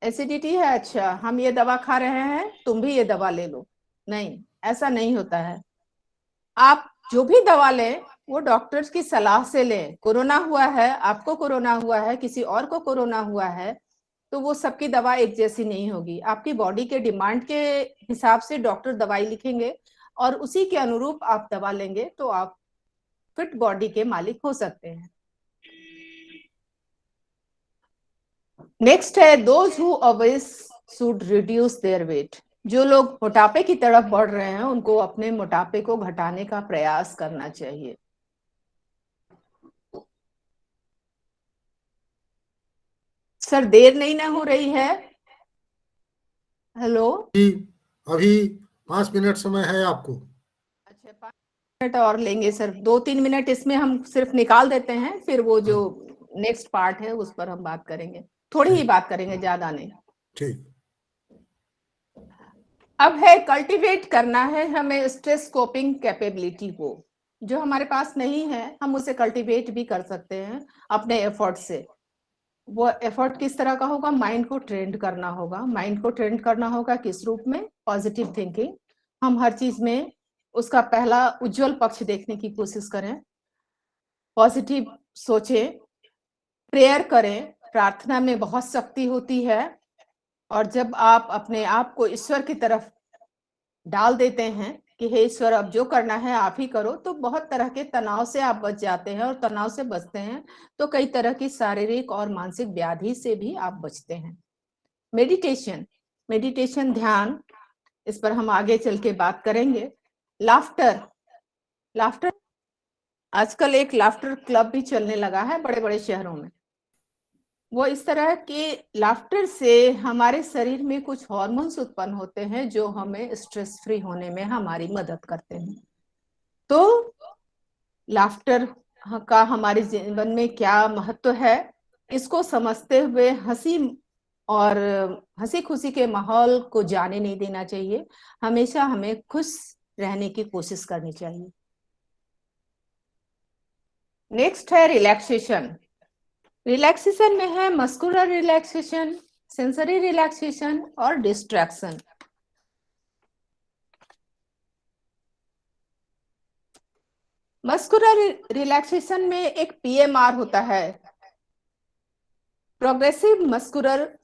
एसिडिटी है, अच्छा हम ये दवा खा रहे हैं तुम भी ये दवा ले लो। नहीं, ऐसा नहीं होता है। आप जो भी दवा लें वो डॉक्टर्स की सलाह से लें। कोरोना हुआ है, आपको कोरोना हुआ है, किसी और को कोरोना हुआ है, तो वो सबकी दवा एक जैसी नहीं होगी। आपकी बॉडी के डिमांड के हिसाब से डॉक्टर दवाई लिखेंगे और उसी के अनुरूप आप दवा लेंगे तो आप फिट बॉडी के मालिक हो सकते हैं। नेक्स्ट है those who always should reduce their weight. जो लोग मोटापे की तरफ बढ़ रहे हैं उनको अपने मोटापे को घटाने का प्रयास करना चाहिए। सर देर नहीं ना हो रही है? हेलो, अभी 5 मिनट समय है आपको। अच्छा 5 मिनट और लेंगे सर, 2-3 मिनट इसमें हम सिर्फ निकाल देते हैं, फिर वो जो नेक्स्ट पार्ट है उस पर हम बात करेंगे, थोड़ी ही बात करेंगे, ज्यादा नहीं। ठीक। अब है कल्टीवेट करना है हमें स्ट्रेस कोपिंग कैपेबिलिटी को, जो हमारे पास नहीं है हम उसे कल्टीवेट भी कर सकते हैं अपने एफर्ट से। वो एफर्ट किस तरह का होगा? माइंड को ट्रेंड करना होगा। माइंड को ट्रेंड करना होगा किस रूप में? Positive thinking. हम हर चीज में उसका पहला उज्जवल पक्ष देखने की कोशिश करें, पॉजिटिव सोचें, प्रेयर करें। प्रार्थना में बहुत शक्ति होती है, और जब आप अपने आप को ईश्वर की तरफ डाल देते हैं कि हे ईश्वर अब जो करना है आप ही करो, तो बहुत तरह के तनाव से आप बच जाते हैं, और तनाव से बचते हैं तो कई तरह की शारीरिक और मानसिक व्याधि से भी आप बचते हैं। मेडिटेशन, मेडिटेशन ध्यान, इस पर हम आगे चल के बात करेंगे। लाफ्टर, लाफ्टर आजकल एक लाफ्टर क्लब भी चलने लगा है बड़े बड़े शहरों में। वो इस तरह के लाफ्टर से हमारे शरीर में कुछ हार्मोन्स उत्पन्न होते हैं जो हमें स्ट्रेस फ्री होने में हमारी मदद करते हैं। तो लाफ्टर का हमारे जीवन में क्या महत्व है, इसको समझते हुए हंसी खुशी के माहौल को जाने नहीं देना चाहिए। हमेशा हमें खुश रहने की कोशिश करनी चाहिए। नेक्स्ट है रिलैक्सेशन। रिलैक्सेशन में है मस्कुलर रिलैक्सेशन, सेंसरी रिलैक्सेशन और डिस्ट्रैक्शन। मस्कुलर रिलैक्सेशन में एक पीएमआर होता है, प्रोग्रेसिव मस्कुलर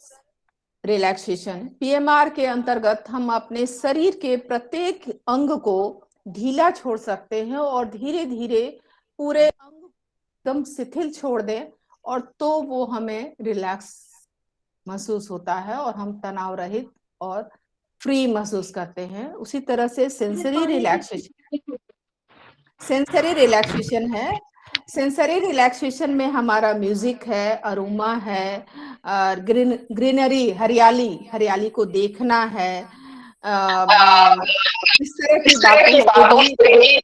रिलैक्सेशन। पीएमआर के अंतर्गत हम अपने शरीर के प्रत्येक अंग को ढीला छोड़ सकते हैं और धीरे धीरे पूरे अंग एकदम शिथिल छोड़ दें, और तो वो हमें रिलैक्स महसूस होता है और हम तनाव रहित और फ्री महसूस करते हैं। उसी तरह से सेंसरी रिलैक्सेशन, सेंसरी रिलैक्सेशन है। सेंसरी रिलैक्सेशन में हमारा म्यूजिक है, अरोमा है, ग्रीनरी, हरियाली, हरियाली को देखना है, इस तरह की बातों से भी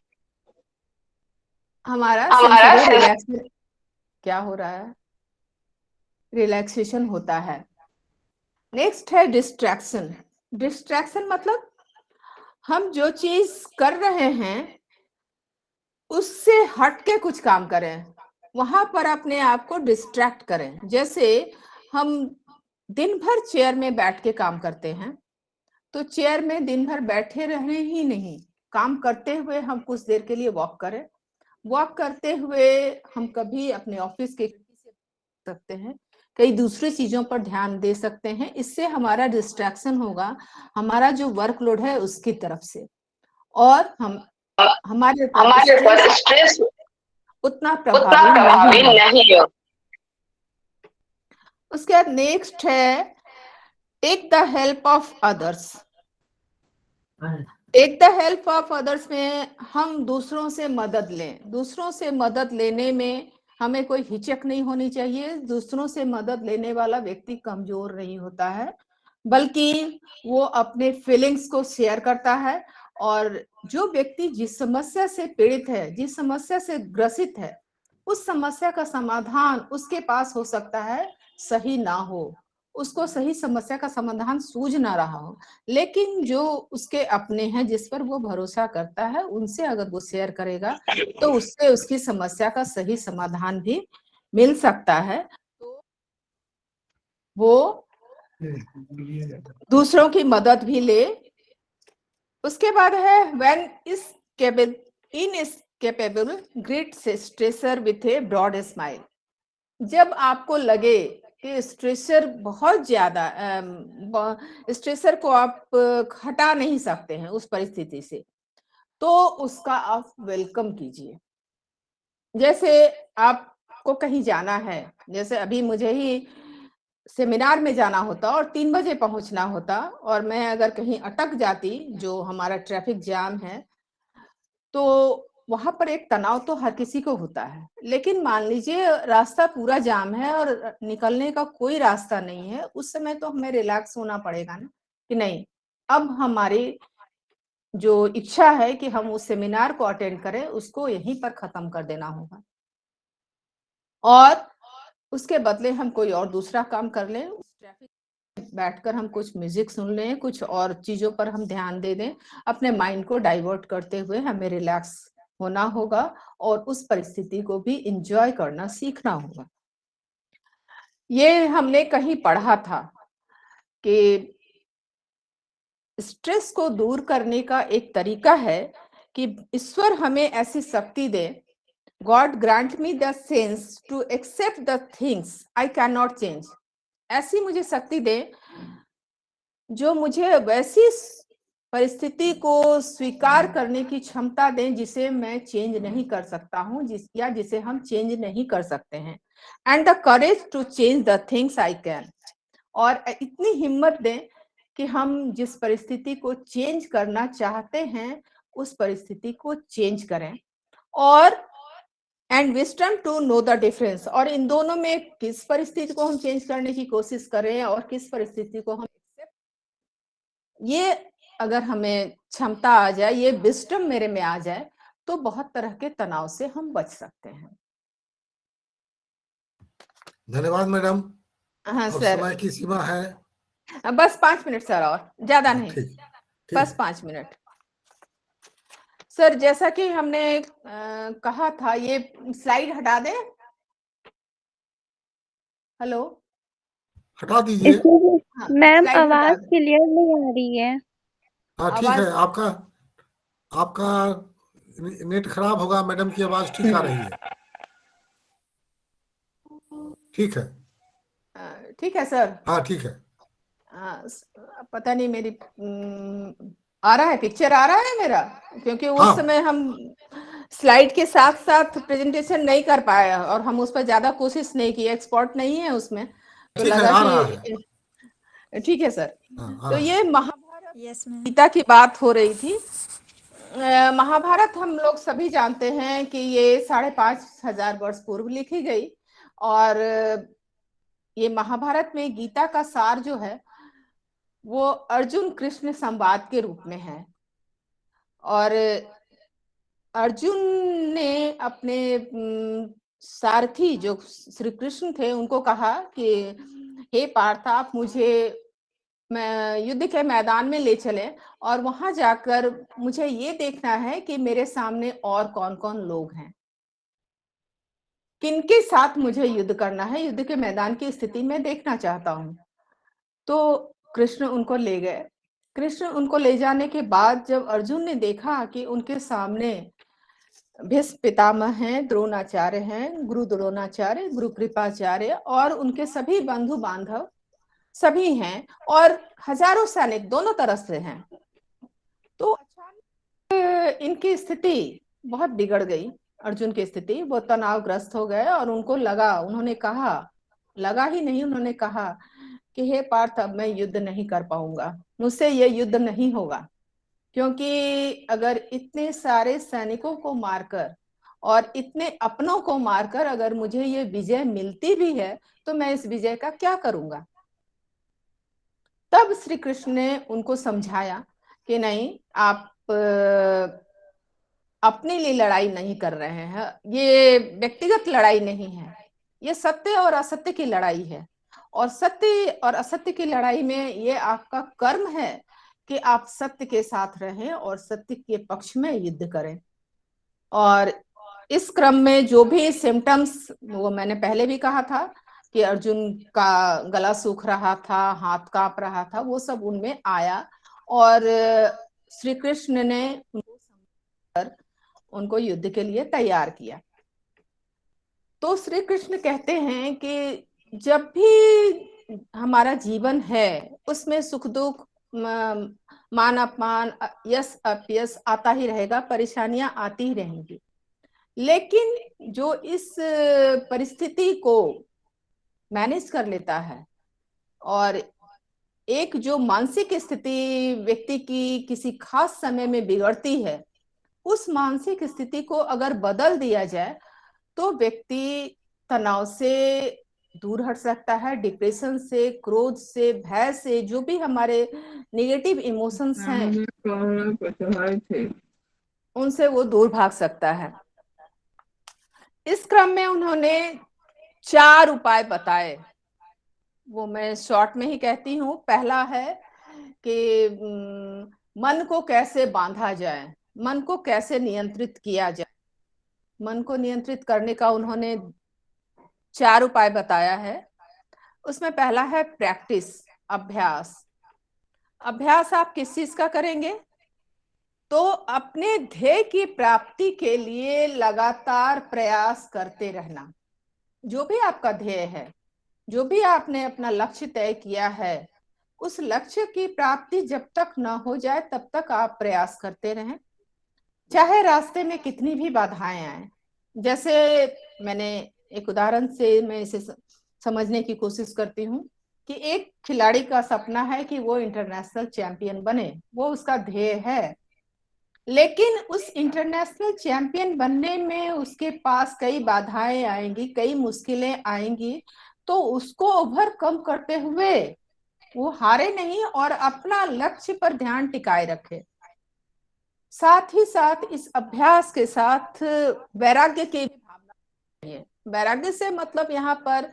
हमारा सेंसरी रिलैक्सेशन क्या हो रहा है, रिलैक्सेशन होता है। नेक्स्ट है डिस्ट्रैक्शन। डिस्ट्रैक्शन मतलब हम जो चीज कर रहे हैं उससे हट के कुछ काम करें, वहां पर अपने आप को डिस्ट्रैक्ट करें। जैसे हम दिन भर चेयर में बैठ के काम करते हैं, तो चेयर में दिन भर बैठे रहने ही नहीं, काम करते हुए हम कुछ देर के लिए वॉक करें। वॉक करते हुए हम कभी अपने ऑफिस के सकते हैं, कई दूसरी चीजों पर ध्यान दे सकते हैं। इससे हमारा डिस्ट्रैक्शन होगा हमारा जो वर्कलोड है उसकी तरफ से, और हमारे ऊपर स्ट्रेस उतना प्रभावी नहीं है। उसके बाद नेक्स्ट है take the help of others. Take the help of others में हम दूसरों से मदद लें। दूसरों से मदद लेने में हमें कोई हिचक नहीं होनी चाहिए। दूसरों से मदद लेने वाला व्यक्ति कमजोर नहीं होता है, बल्कि वो अपने फीलिंग्स को शेयर करता है। और जो व्यक्ति जिस समस्या से पीड़ित है, जिस समस्या से ग्रसित है, उस समस्या का समाधान उसके पास हो सकता है सही ना हो, उसको सही समस्या का समाधान सूझ ना रहा हो, लेकिन जो उसके अपने हैं, जिस पर वो भरोसा करता है, उनसे अगर वो शेयर करेगा तो उससे उसकी समस्या का सही समाधान भी मिल सकता है। तो वो दूसरों की मदद भी ले। उसके बाद है when is incapable greet stressor with a broad smile. जब आपको लगे कि स्ट्रेसर बहुत ज्यादा, स्ट्रेसर को आप हटा नहीं सकते हैं उस परिस्थिति से, तो उसका आप वेलकम कीजिए। जैसे आपको कहीं जाना है, जैसे अभी मुझे ही सेमिनार में जाना होता और 3 बजे पहुंचना होता, और मैं अगर कहीं अटक जाती, जो हमारा ट्रैफिक जाम है, तो वहां पर एक तनाव तो हर किसी को होता है। लेकिन मान लीजिए रास्ता पूरा जाम है और निकलने का कोई रास्ता नहीं है, उस समय तो हमें रिलैक्स होना पड़ेगा ना, कि नहीं, अब हमारी जो इच्छा है कि हम उस सेमिनार को अटेंड करें, उसको यहीं पर खत्म कर देना होगा, और उसके बदले हम कोई और दूसरा काम कर लें। ट्रैफिक में बैठकर हम कुछ म्यूजिक सुन लें, कुछ और चीजों पर हम ध्यान दे दें, अपने माइंड को डाइवर्ट करते हुए हमें रिलैक्स होना होगा और उस परिस्थिति को भी एंजॉय करना सीखना होगा। ये हमने कहीं पढ़ा था कि स्ट्रेस को दूर करने का एक तरीका है कि ईश्वर हमें ऐसी शक्ति दे, God grant me the sense to accept the things I can not change. ऐसी मुझे शक्ति दे जो मुझे वैसी परिस्थिति को स्वीकार करने की क्षमता दें जिसे मैं चेंज नहीं कर सकता हूं, जिसे हम चेंज नहीं कर सकते हैं, and the courage to change the things I can. और इतनी हिम्मत दें कि हम जिस परिस्थिति को चेंज करना चाहते हैं उस परिस्थिति को चेंज करें, और and wisdom to know the difference, और इन दोनों में किस परिस्थिति को हम चेंज करने की कोशिश करें और किस परिस्थिति को हम, ये अगर हमें क्षमता आ जाए, ये विजडम मेरे में आ जाए, तो बहुत तरह के तनाव से हम बच सकते हैं। धन्यवाद मैडम। हाँ अब सर, समय की सीमा है। बस 5 मिनट सर, और ज्यादा नहीं, ठीक बस 5 मिनट। सर जैसा कि हमने कहा था, ये स्लाइड हटा दें। हेलो, हटा दीजिए। हाँ, मैम स्लाइड हटा आवाज दें। क्लियर नहीं आ रही है। हाँ ठीक आवाज है, आपका आपका नेट खराब होगा, मैडम की आवाज ठीक आ रही है। ठीक है। ठीक है सर। हाँ ठीक है। पता नहीं मेरी आ रहा है, पिक्चर आ रहा है मेरा, क्योंकि उस हाँ समय हम स्लाइड के साथ साथ प्रेजेंटेशन नहीं कर पाए और हम उस पर ज्यादा कोशिश नहीं की, एक्सपर्ट नहीं है उसमें, तो ठीक है, लगा आ रहा है। कि ठीक है सर। हाँ आ तो रहा है। ये महाभारत गीता की बात हो रही थी। महाभारत हम लोग सभी जानते हैं कि ये 5,500 वर्ष पूर्व लिखी गई, और ये महाभारत में गीता का सार जो है वो अर्जुन कृष्ण संवाद के रूप में है। और अर्जुन ने अपने सारथी जो श्री कृष्ण थे उनको कहा कि हे पार्थ, आप मुझे युद्ध के मैदान में ले चले, और वहां जाकर मुझे ये देखना है कि मेरे सामने और कौन कौन लोग हैं, किनके साथ मुझे युद्ध करना है, युद्ध के मैदान की स्थिति में देखना चाहता हूं। तो कृष्ण उनको ले गए। कृष्ण उनको ले जाने के बाद जब अर्जुन ने देखा कि उनके सामने भीष्म पितामह हैं, द्रोणाचार्य हैं, गुरु द्रोणाचार्य, गुरु कृपाचार्य और उनके सभी बंधु बांधव सभी हैं, और हजारों सैनिक दोनों तरफ से हैं, तो अचानक इनकी स्थिति बहुत बिगड़ गई। अर्जुन की स्थिति, वो तनावग्रस्त हो गए, और उनको लगा, उन्होंने कहा, लगा ही नहीं, उन्होंने कहा कि हे पार्थ, अब मैं युद्ध नहीं कर पाऊंगा, मुझसे ये युद्ध नहीं होगा, क्योंकि अगर इतने सारे सैनिकों को मारकर और इतने अपनों को मारकर अगर मुझे ये विजय मिलती भी है तो मैं इस विजय का क्या करूंगा। तब श्री कृष्ण ने उनको समझाया कि नहीं, आप अपने लिए लड़ाई नहीं कर रहे हैं, ये व्यक्तिगत लड़ाई नहीं है, ये सत्य और असत्य की लड़ाई है, और सत्य और असत्य की लड़ाई में ये आपका कर्म है कि आप सत्य के साथ रहें और सत्य के पक्ष में युद्ध करें। और इस क्रम में जो भी सिम्टम्स, वो मैंने पहले भी कहा था कि अर्जुन का गला सूख रहा था, हाथ कांप रहा था, वो सब उनमें आया, और श्री कृष्ण ने उनको युद्ध के लिए तैयार किया। तो श्री कृष्ण कहते हैं कि जब भी हमारा जीवन है उसमें सुख दुख, मान अपमान, यश अपयश आता ही रहेगा, परेशानियां आती ही रहेंगी, लेकिन जो इस परिस्थिति को मैनेज कर लेता है, और एक जो मानसिक स्थिति व्यक्ति की किसी खास समय में बिगड़ती है, उस मानसिक स्थिति को अगर बदल दिया जाए तो व्यक्ति तनाव से दूर हट सकता है, डिप्रेशन से, क्रोध से, भय से, जो भी हमारे नेगेटिव इमोशंस हैं उनसे वो दूर भाग सकता है। इस क्रम में उन्होंने 4 उपाय बताए, वो मैं शॉर्ट में ही कहती हूँ। पहला है कि मन को कैसे बांधा जाए, मन को कैसे नियंत्रित किया जाए। मन को नियंत्रित करने का उन्होंने 4 उपाय बताया है। उसमें पहला है प्रैक्टिस, अभ्यास। अभ्यास आप किस चीज का करेंगे? तो अपने ध्येय की प्राप्ति के लिए लगातार प्रयास करते रहना। जो भी आपका ध्येय है, जो भी आपने अपना लक्ष्य तय किया है, उस लक्ष्य की प्राप्ति जब तक न हो जाए तब तक आप प्रयास करते रहें, चाहे रास्ते में कितनी भी बाधाएं आए। जैसे मैंने एक उदाहरण से मैं इसे समझने की कोशिश करती हूँ कि एक खिलाड़ी का सपना है कि वो इंटरनेशनल चैंपियन बने, वो उसका ध्येय है। लेकिन उस इंटरनेशनल चैंपियन बनने में उसके पास कई बाधाएं आएंगी, कई मुश्किलें आएंगी, तो उसको ओवरकम करते हुए वो हारे नहीं और अपना लक्ष्य पर ध्यान टिकाए रखे। साथ ही साथ इस अभ्यास के साथ वैराग्य की भावना चाहिए। वैराग्य से मतलब यहाँ पर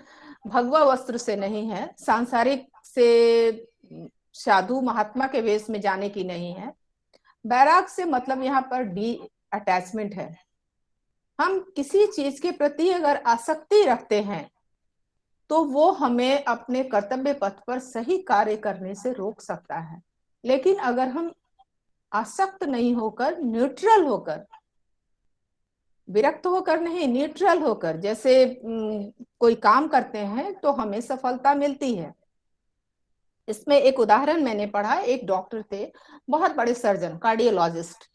भगवा वस्त्र से नहीं है, सांसारिक से साधु महात्मा के वेश में जाने की नहीं है। वैराग से मतलब यहाँ पर डी अटैचमेंट है। हम किसी चीज के प्रति अगर आसक्ति रखते हैं तो वो हमें अपने कर्तव्य पथ पर सही कार्य करने से रोक सकता है। लेकिन अगर हम आसक्त नहीं होकर, न्यूट्रल होकर, विरक्त होकर नहीं, न्यूट्रल होकर जैसे कोई काम करते हैं तो हमें सफलता मिलती है। इसमें एक उदाहरण मैंने पढ़ा, एक डॉक्टर थे, बहुत बड़े सर्जन, कार्डियोलॉजिस्ट।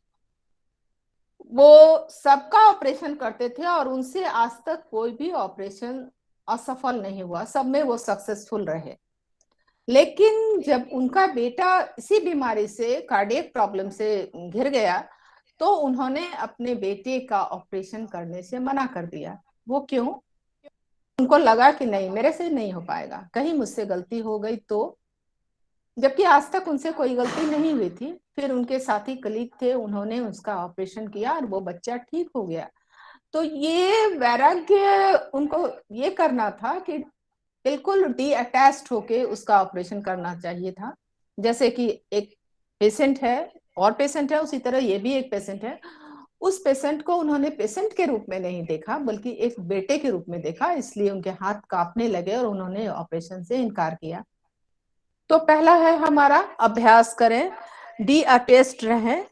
वो सबका ऑपरेशन करते थे और उनसे आज तक कोई भी ऑपरेशन असफल नहीं हुआ, सब में वो सक्सेसफुल रहे। लेकिन जब उनका बेटा इसी बीमारी से, कार्डियक प्रॉब्लम से घिर गया तो उन्होंने अपने बेटे का ऑपरेशन करने से मना कर दिया। वो क्यों? उनको लगा कि नहीं, मेरे से नहीं हो पाएगा, कहीं मुझसे गलती हो गई तो। जबकि आज तक उनसे कोई गलती नहीं हुई थी। फिर उनके साथी कलीग थे, उन्होंने उसका ऑपरेशन किया और वो बच्चा ठीक हो गया। तो ये वैराग्य उनको ये करना था कि बिल्कुल डी अटैच्ड होके उसका ऑपरेशन करना चाहिए था। जैसे कि एक पेशेंट है और पेशेंट है, उसी तरह ये भी एक पेशेंट है। उस पेशेंट को उन्होंने पेशेंट के रूप में नहीं देखा बल्कि एक बेटे के रूप में देखा, इसलिए उनके हाथ कांपने लगे और उन्होंने ऑपरेशन से इनकार किया। तो पहला है हमारा अभ्यास करें, डी अटैच्ड रहें।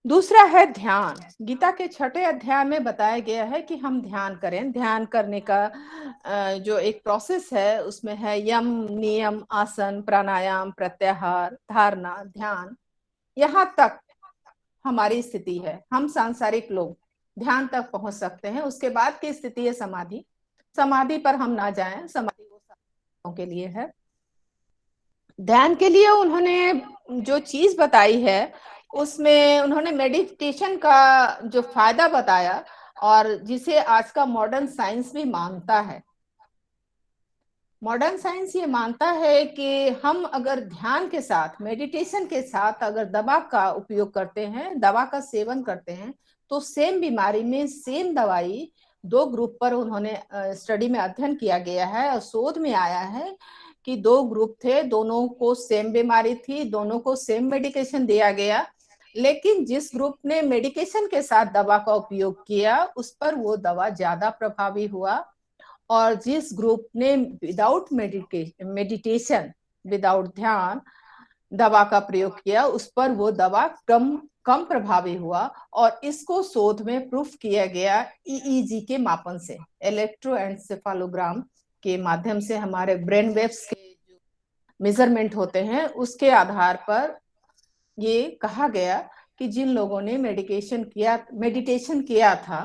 दूसरा है ध्यान। गीता के 6ठे अध्याय में बताया गया है कि हम ध्यान करें। ध्यान करने का जो एक प्रोसेस है उसमें है यम, नियम, आसन, प्राणायाम, प्रत्याहार, धारणा, ध्यान। यहाँ तक हमारी स्थिति है। हम सांसारिक लोग ध्यान तक पहुंच सकते हैं। उसके बाद की स्थिति है समाधि। समाधि पर हम ना जाएं, समाधि वो साधकों के लिए है। ध्यान के लिए उन्होंने जो चीज बताई है उसमें उन्होंने मेडिटेशन का जो फायदा बताया और जिसे आज का मॉडर्न साइंस भी मानता है। मॉडर्न साइंस ये मानता है कि हम अगर ध्यान के साथ, मेडिटेशन के साथ अगर दवा का उपयोग करते हैं, दवा का सेवन करते हैं, तो सेम बीमारी में सेम दवाई 2 ग्रुप पर उन्होंने स्टडी में अध्ययन किया गया है और शोध में आया है कि 2 ग्रुप थे, दोनों को सेम बीमारी थी, दोनों को सेम मेडिकेशन दिया गया। लेकिन जिस ग्रुप ने मेडिकेशन के साथ दवा का उपयोग किया उस पर वो दवा ज्यादा प्रभावी हुआ और जिस ग्रुप ने विदाउट मेडिटेशन, विदाउट ध्यान दवा का प्रयोग किया उस पर वो दवा कम प्रभावी हुआ। और इसको शोध में प्रूफ किया गया ईईजी के मापन से, इलेक्ट्रोएन्सेफेलोग्राम के माध्यम से हमारे ब्रेन वेव्स के जो मेजरमेंट होते हैं उसके आधार पर ये कहा गया कि जिन लोगों ने मेडिटेशन किया था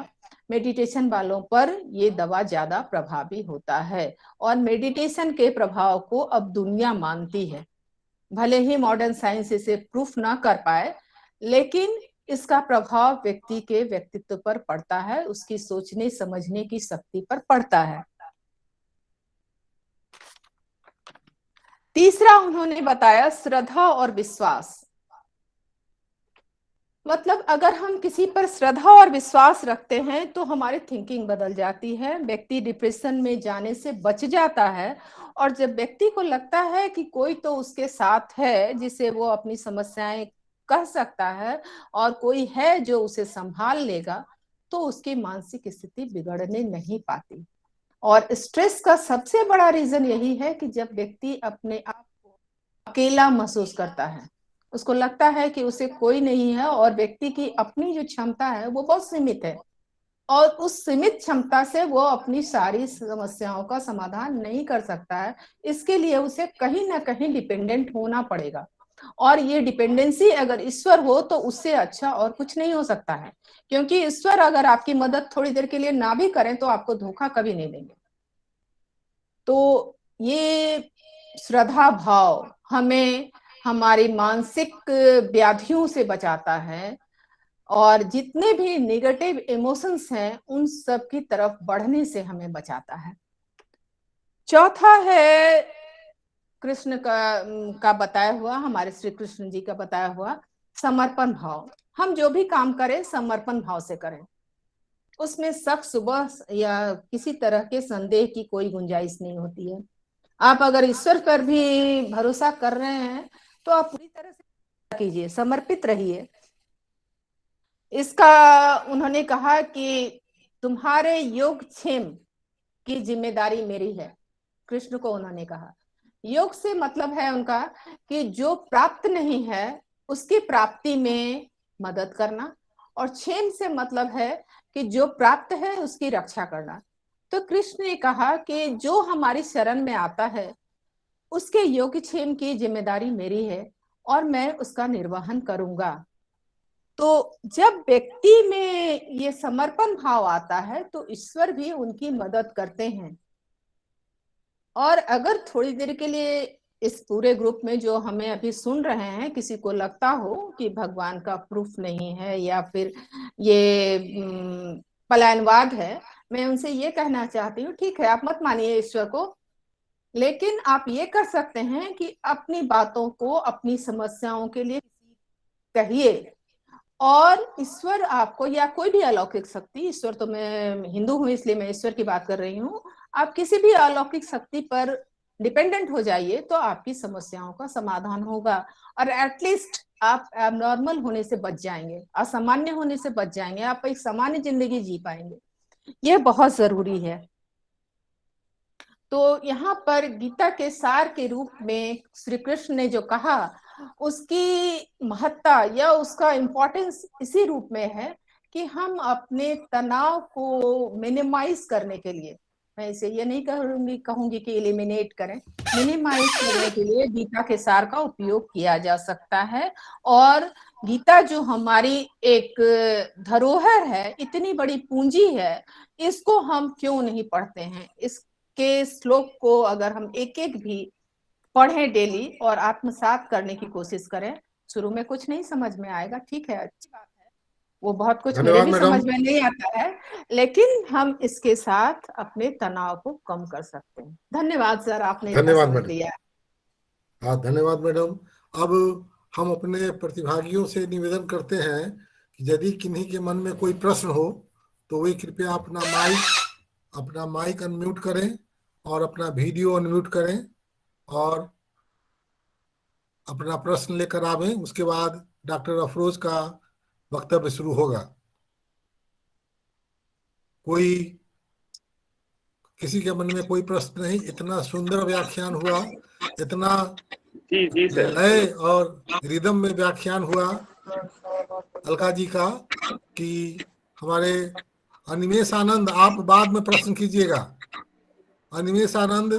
मेडिटेशन वालों पर ये दवा ज्यादा प्रभावी होता है और मेडिटेशन के प्रभाव को अब दुनिया मानती है। भले ही मॉडर्न साइंस इसे प्रूफ ना कर पाए, लेकिन इसका प्रभाव व्यक्ति के व्यक्तित्व पर पड़ता है, उसकी सोचने समझने की शक्ति पर पड़ता है। तीसरा उन्होंने बताया श्रद्धा और विश्वास। मतलब अगर हम किसी पर श्रद्धा और विश्वास रखते हैं तो हमारी थिंकिंग बदल जाती है, व्यक्ति डिप्रेशन में जाने से बच जाता है। और जब व्यक्ति को लगता है कि कोई तो उसके साथ है जिसे वो अपनी समस्याएं कह सकता है और कोई है जो उसे संभाल लेगा, तो उसकी मानसिक स्थिति बिगड़ने नहीं पाती। और स्ट्रेस का सबसे बड़ा रीजन यही है कि जब व्यक्ति अपने आप को अकेला महसूस करता है, उसको लगता है कि उसे कोई नहीं है और व्यक्ति की अपनी जो क्षमता है वो बहुत सीमित है और उस सीमित क्षमता से वो अपनी सारी समस्याओं का समाधान नहीं कर सकता है। इसके लिए उसे कहीं ना कहीं डिपेंडेंट होना पड़ेगा और ये डिपेंडेंसी अगर ईश्वर हो तो उससे अच्छा और कुछ नहीं हो सकता है, क्योंकि ईश्वर अगर आपकी मदद थोड़ी देर के लिए ना भी करें तो आपको धोखा कभी नहीं देंगे। तो ये श्रद्धा भाव हमें हमारी मानसिक व्याधियों से बचाता है और जितने भी नेगेटिव इमोशंस हैं उन सब की तरफ बढ़ने से हमें बचाता है। चौथा है कृष्ण का बताया हुआ, हमारे श्री कृष्ण जी का बताया हुआ समर्पण भाव। हम जो भी काम करें समर्पण भाव से करें, उसमें शक सुबह या किसी तरह के संदेह की कोई गुंजाइश नहीं होती है। आप अगर ईश्वर पर भी भरोसा कर रहे हैं तो आप पूरी तरह से कीजिए, समर्पित रहिए। इसका उन्होंने कहा कि तुम्हारे योगक्षेम की जिम्मेदारी मेरी है। कृष्ण को उन्होंने कहा, योग से मतलब है उनका कि जो प्राप्त नहीं है उसकी प्राप्ति में मदद करना, और क्षेम से मतलब है कि जो प्राप्त है उसकी रक्षा करना। तो कृष्ण ने कहा कि जो हमारी शरण में आता है उसके योगक्षेम की जिम्मेदारी मेरी है और मैं उसका निर्वहन करूंगा। तो जब व्यक्ति में ये समर्पण भाव आता है तो ईश्वर भी उनकी मदद करते हैं। और अगर थोड़ी देर के लिए इस पूरे ग्रुप में जो हमें अभी सुन रहे हैं किसी को लगता हो कि भगवान का प्रूफ नहीं है या फिर ये पलायनवाद है, मैं उनसे ये कहना चाहती हूँ, ठीक है आप मत मानिए ईश्वर को, लेकिन आप ये कर सकते हैं कि अपनी बातों को, अपनी समस्याओं के लिए कहिए और ईश्वर आपको, या कोई भी अलौकिक शक्ति, ईश्वर तो मैं हिंदू हूं इसलिए मैं ईश्वर की बात कर रही हूँ, आप किसी भी अलौकिक शक्ति पर डिपेंडेंट हो जाइए तो आपकी समस्याओं का समाधान होगा और एटलीस्ट आप एबनॉर्मल होने से बच जाएंगे, असामान्य होने से बच जाएंगे, आप एक सामान्य जिंदगी जी पाएंगे। यह बहुत जरूरी है। तो यहाँ पर गीता के सार के रूप में श्री कृष्ण ने जो कहा उसकी महत्ता या उसका इम्पोर्टेंस इसी रूप में है कि हम अपने तनाव को मिनिमाइज करने के लिए, मैं इसे ये नहीं कहूंगी कि एलिमिनेट करें, मिनिमाइज करने के लिए गीता के सार का उपयोग किया जा सकता है। और गीता जो हमारी एक धरोहर है, इतनी बड़ी पूंजी है, इसको हम क्यों नहीं पढ़ते हैं? इसके श्लोक को अगर हम एक एक भी पढ़ें डेली और आत्मसात करने की कोशिश करें, शुरू में कुछ नहीं समझ में आएगा, ठीक है, अच्छी बात है, वो बहुत कुछ मेरे भी समझ में नहीं आता है, लेकिन हम इसके साथ अपने तनाव को कम कर सकते हैं। धन्यवाद सर, आपने धन्यवाद दिया। हाँ धन्यवाद मैडम। अब हम अपने प्रतिभागियों से निवेदन करते हैं कि यदि किन्हीं के मन में कोई प्रश्न हो तो वे कृपया अपना माइक अनम्यूट करें और अपना वीडियो अनम्यूट करें और अपना प्रश्न लेकर आवें। उसके बाद डॉक्टर अफरोज का वक्तव्य शुरू होगा। किसी के मन में कोई प्रश्न नहीं? इतना सुंदर व्याख्यान हुआ, इतना लय और रिदम में व्याख्यान हुआ अलका जी का कि हमारे अनिमेश आनंद आप बाद में प्रश्न कीजिएगा। अनिमेश आनंद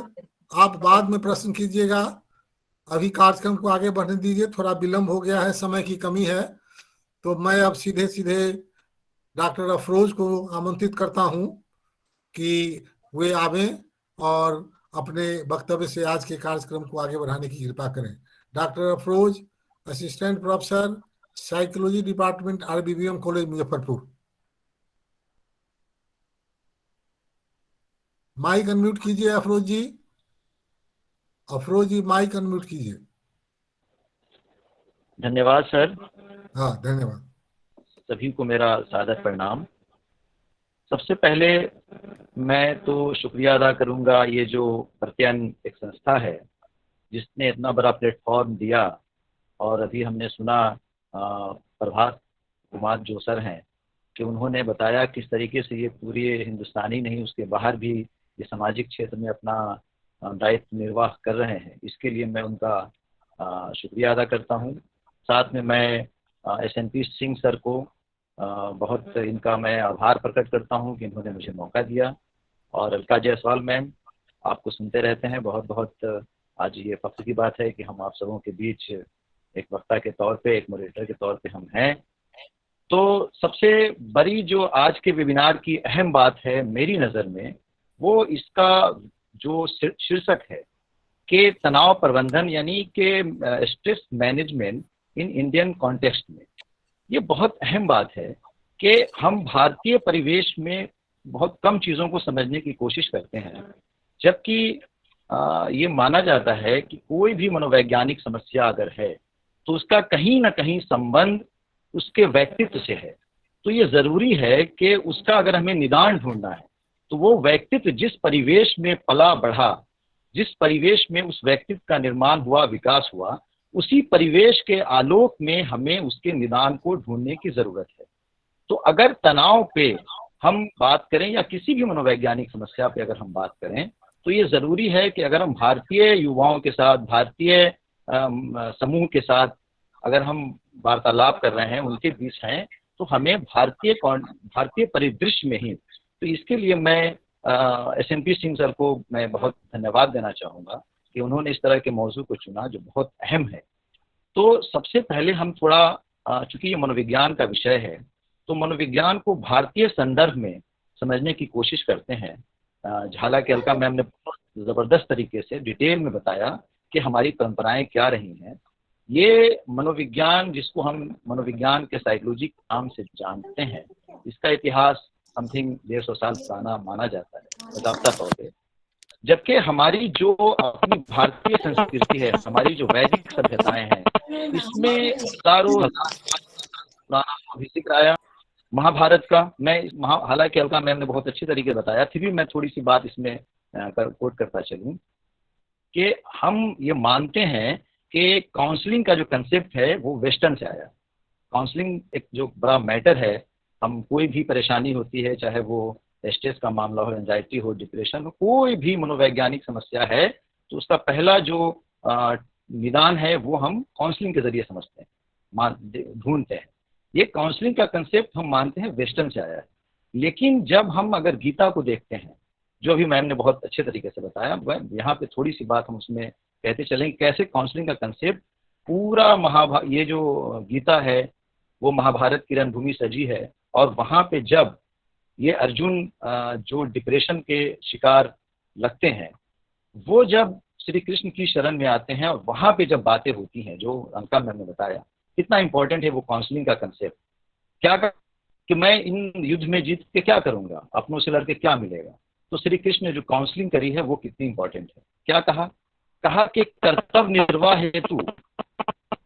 आप बाद में प्रश्न कीजिएगा, अभी कार्यक्रम को आगे बढ़ने दीजिए, थोड़ा विलंब हो गया है, समय की कमी है। तो मैं अब सीधे डॉक्टर अफरोज को आमंत्रित करता हूं कि वे आवें और अपने वक्तव्य से आज के कार्यक्रम को आगे बढ़ाने की कृपा करें। Doctor Afroz, assistant professor, psychology department, RBBM college Muzaffarpur. Mike unmute कीजिए अफरोज जी। अफरोज जी माइक अनम्यूट कीजिए। धन्यवाद सर। हाँ धन्यवाद। सभी को मेरा सादर प्रणाम। सबसे पहले मैं तो शुक्रिया अदा करूंगा ये जो प्रत्यन एक संस्था है जिसने इतना बड़ा प्लेटफॉर्म दिया, और अभी हमने सुना प्रभात कुमार जो सर हैं कि उन्होंने बताया किस तरीके से ये पूरे हिंदुस्तानी नहीं उसके बाहर भी ये सामाजिक क्षेत्र में अपना दायित्व निर्वाह कर रहे हैं। इसके लिए मैं उनका शुक्रिया अदा करता हूँ। साथ में मैं SNP सिंह सर को बहुत इनका मैं आभार प्रकट करता हूँ कि इन्होंने मुझे मौका दिया। और अलका जायसवाल मैम, आपको सुनते रहते हैं, बहुत बहुत आज ये फख्र की बात है कि हम आप सबों के बीच एक वक्ता के तौर पे, एक मॉडरेटर के तौर पे हम हैं। तो सबसे बड़ी जो आज के वेबिनार की अहम बात है मेरी नज़र में, वो इसका जो शीर्षक है कि तनाव प्रबंधन यानी कि stress management in Indian context में। ये बहुत अहम बात है कि हम भारतीय परिवेश में बहुत कम चीज़ों को समझने की कोशिश करते हैं, जबकि ये माना जाता है कि कोई भी मनोवैज्ञानिक समस्या अगर है तो उसका कहीं ना कहीं संबंध उसके व्यक्तित्व से है। तो ये ज़रूरी है कि उसका अगर हमें निदान ढूंढना है तो वो व्यक्तित्व जिस परिवेश में पला बढ़ा, जिस परिवेश में उस व्यक्तित्व का निर्माण हुआ, विकास हुआ, उसी परिवेश के आलोक में हमें उसके निदान को ढूंढने की ज़रूरत है। तो अगर तनाव पे हम बात करें या किसी भी मनोवैज्ञानिक समस्या पे अगर हम बात करें तो ये ज़रूरी है कि अगर हम भारतीय युवाओं के साथ, भारतीय समूह के साथ अगर हम वार्तालाप कर रहे हैं, उनके बीच हैं, तो हमें भारतीय परिदृश्य में ही। तो इसके लिए मैं SNP सिंह सर को मैं बहुत धन्यवाद देना चाहूँगा कि उन्होंने इस तरह के मौजू को चुना जो बहुत अहम है। तो सबसे पहले हम थोड़ा, चूंकि ये मनोविज्ञान का विषय है, तो मनोविज्ञान को भारतीय संदर्भ में समझने की कोशिश करते हैं। हालांकि अलका मैम ने बहुत ज़बरदस्त तरीके से डिटेल में बताया कि हमारी परंपराएं क्या रही हैं। ये मनोविज्ञान, जिसको हम मनोविज्ञान के साइकोलॉजी के नाम से जानते हैं, इसका इतिहास समथिंग 150 साल पुराना माना जाता है बजाबता तौर पर। जबकि हमारी जो अपनी भारतीय संस्कृति है, हमारी जो वैदिक सभ्यताएं हैं, इसमें हजारों पुराना भी जिक्र आया। महाभारत का मैं हालांकि अलका मैम ने बहुत अच्छी तरीके से बताया, फिर भी मैं थोड़ी सी बात इसमें कोट करता चलूं कि हम ये मानते हैं कि काउंसलिंग का जो कंसेप्ट है वो वेस्टर्न से आया। काउंसलिंग एक जो बड़ा मैटर है, हम कोई भी परेशानी होती है, चाहे वो स्ट्रेस का मामला हो, एंजाइटी हो, डिप्रेशन हो, कोई भी मनोवैज्ञानिक समस्या है, तो उसका पहला जो निदान है वो हम काउंसलिंग के जरिए समझते हैं, ढूंढते हैं। ये काउंसलिंग का कंसेप्ट हम मानते हैं वेस्टर्न से आया है। लेकिन जब हम अगर गीता को देखते हैं, जो अभी मैम ने बहुत अच्छे तरीके से बताया, यहाँ पे थोड़ी सी बात हम उसमें कहते चलें कैसे काउंसलिंग का कंसेप्ट पूरा ये जो गीता है वो महाभारत की रणभूमि सजी है। और वहाँ पे जब ये अर्जुन जो डिप्रेशन के शिकार लगते हैं, वो जब श्री कृष्ण की शरण में आते हैं और वहाँ पे जब बातें होती हैं, जो अंका मैम ने बताया कितना इंपॉर्टेंट है वो काउंसलिंग का कंसेप्ट। क्या कि मैं इन युद्ध में जीत के क्या करूंगा, अपनों से लड़के क्या मिलेगा। तो श्री कृष्ण ने जो काउंसलिंग करी है वो कितनी इंपॉर्टेंट है। क्या कहा कि कर्तव्य निर्वाह हेतु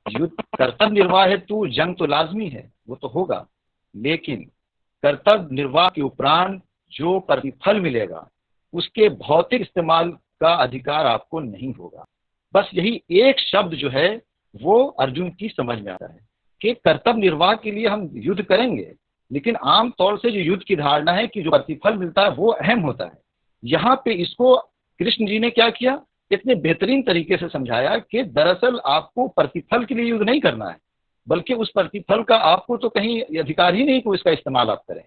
युद्ध, कर्तव्य निर्वाह हेतु जंग तो लाजमी है, वो तो होगा, लेकिन कर्तव्य निर्वाह के उपरांत जो प्रतिफल मिलेगा उसके भौतिक इस्तेमाल का अधिकार आपको नहीं होगा। बस यही एक शब्द जो है वो अर्जुन की समझ में आता है कि कर्तव्य निर्वाह के लिए हम युद्ध करेंगे, लेकिन आम तौर से जो युद्ध की धारणा है कि जो प्रतिफल मिलता है वो अहम होता है। यहाँ पे इसको कृष्ण जी ने क्या किया, इतने बेहतरीन तरीके से समझाया कि दरअसल आपको प्रतिफल के लिए युद्ध नहीं करना है, बल्कि उस प्रतिफल का आपको तो कहीं अधिकार ही नहीं कि इसका इस्तेमाल आप करें।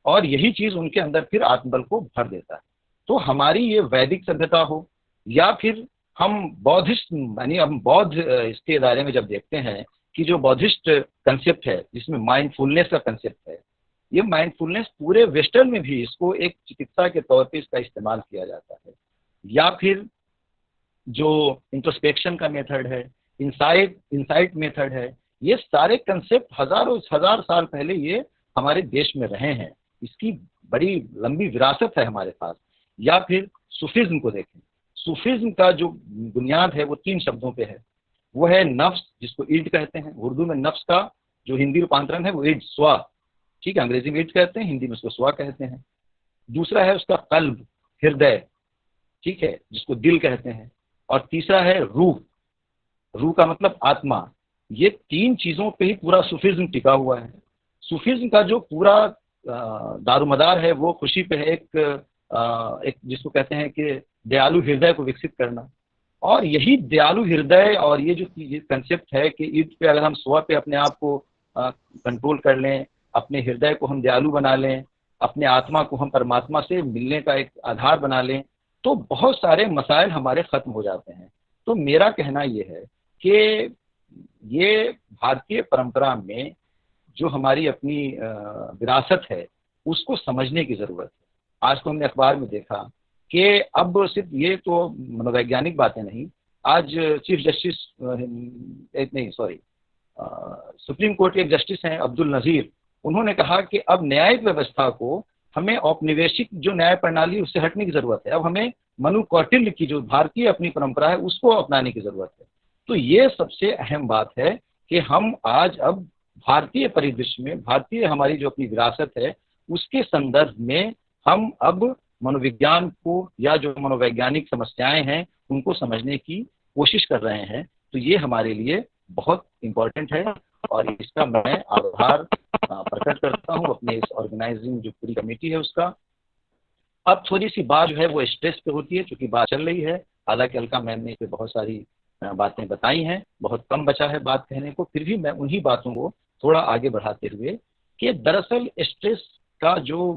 और यही चीज उनके अंदर फिर आत्मबल को भर देता है। तो हमारी ये वैदिक सभ्यता हो या फिर हम बौद्धिस्ट, यानी हम बौद्ध इसके दायरे में जब देखते हैं कि जो बौद्धिस्ट कंसेप्ट है जिसमें माइंडफुलनेस का कंसेप्ट है, ये माइंडफुलनेस पूरे वेस्टर्न में भी इसको एक चिकित्सा के तौर पे इसका इस्तेमाल किया जाता है। या फिर जो इंट्रोस्पेक्शन का मेथड है, इंसाइट मेथड है, ये सारे कंसेप्ट हजारों हजार साल पहले ये हमारे देश में रहे हैं। इसकी बड़ी लंबी विरासत है हमारे पास। या फिर सूफिज्म को देखें, सूफिज्म का जो बुनियाद है वो 3 शब्दों पे है। वो है नफ्स, जिसको ईड कहते हैं, उर्दू में नफ्स का जो हिंदी रूपांतरण है वो ईड, स्वा, ठीक है, अंग्रेजी में ईड कहते हैं, हिंदी में उसको स्वा कहते हैं। दूसरा है उसका कल्ब, हृदय, ठीक है, जिसको दिल कहते हैं। और तीसरा है रूह, रूह का मतलब आत्मा। ये 3 चीजों पे ही पूरा सूफिज्म टिका हुआ है। सूफिज्म का जो पूरा दारोमदार है वो खुशी पे है, एक जिसको कहते हैं कि दयालु हृदय को विकसित करना। और यही दयालु हृदय और ये जो कंसेप्ट है कि ईद पे अगर हम स्व पे अपने आप को कंट्रोल कर लें, अपने हृदय को हम दयालु बना लें, अपने आत्मा को हम परमात्मा से मिलने का एक आधार बना लें, तो बहुत सारे मसाइल हमारे खत्म हो जाते हैं। तो मेरा कहना ये है कि ये भारतीय परंपरा में जो हमारी अपनी विरासत है उसको समझने की जरूरत है। आज तो हमने अखबार में देखा कि अब सिर्फ ये तो मनोवैज्ञानिक बातें नहीं, आज चीफ जस्टिस सुप्रीम कोर्ट के एक जस्टिस हैं अब्दुल नजीर, उन्होंने कहा कि अब न्यायिक व्यवस्था को हमें औपनिवेशिक जो न्याय प्रणाली उससे हटने की जरूरत है। अब हमें मनु कौटिल्य की जो भारतीय अपनी परंपरा है उसको अपनाने की जरूरत है। तो ये सबसे अहम बात है कि हम आज अब भारतीय परिदृश्य में, भारतीय हमारी जो अपनी विरासत है उसके संदर्भ में हम अब मनोविज्ञान को या जो मनोवैज्ञानिक समस्याएं हैं उनको समझने की कोशिश कर रहे हैं। तो ये हमारे लिए बहुत इम्पोर्टेंट है और इसका मैं आभार प्रकट करता हूँ अपने इस ऑर्गेनाइजिंग जो पूरी कमेटी है उसका। अब थोड़ी सी बात जो है वो स्ट्रेस पे होती है, क्योंकि बात चल रही है। हालांकि अलका मैम ने इस पे बहुत सारी बातें बताई हैं, बहुत कम बचा है बात कहने को, फिर भी मैं उन्हीं बातों को थोड़ा आगे बढ़ाते हुए कि दरअसल स्ट्रेस का जो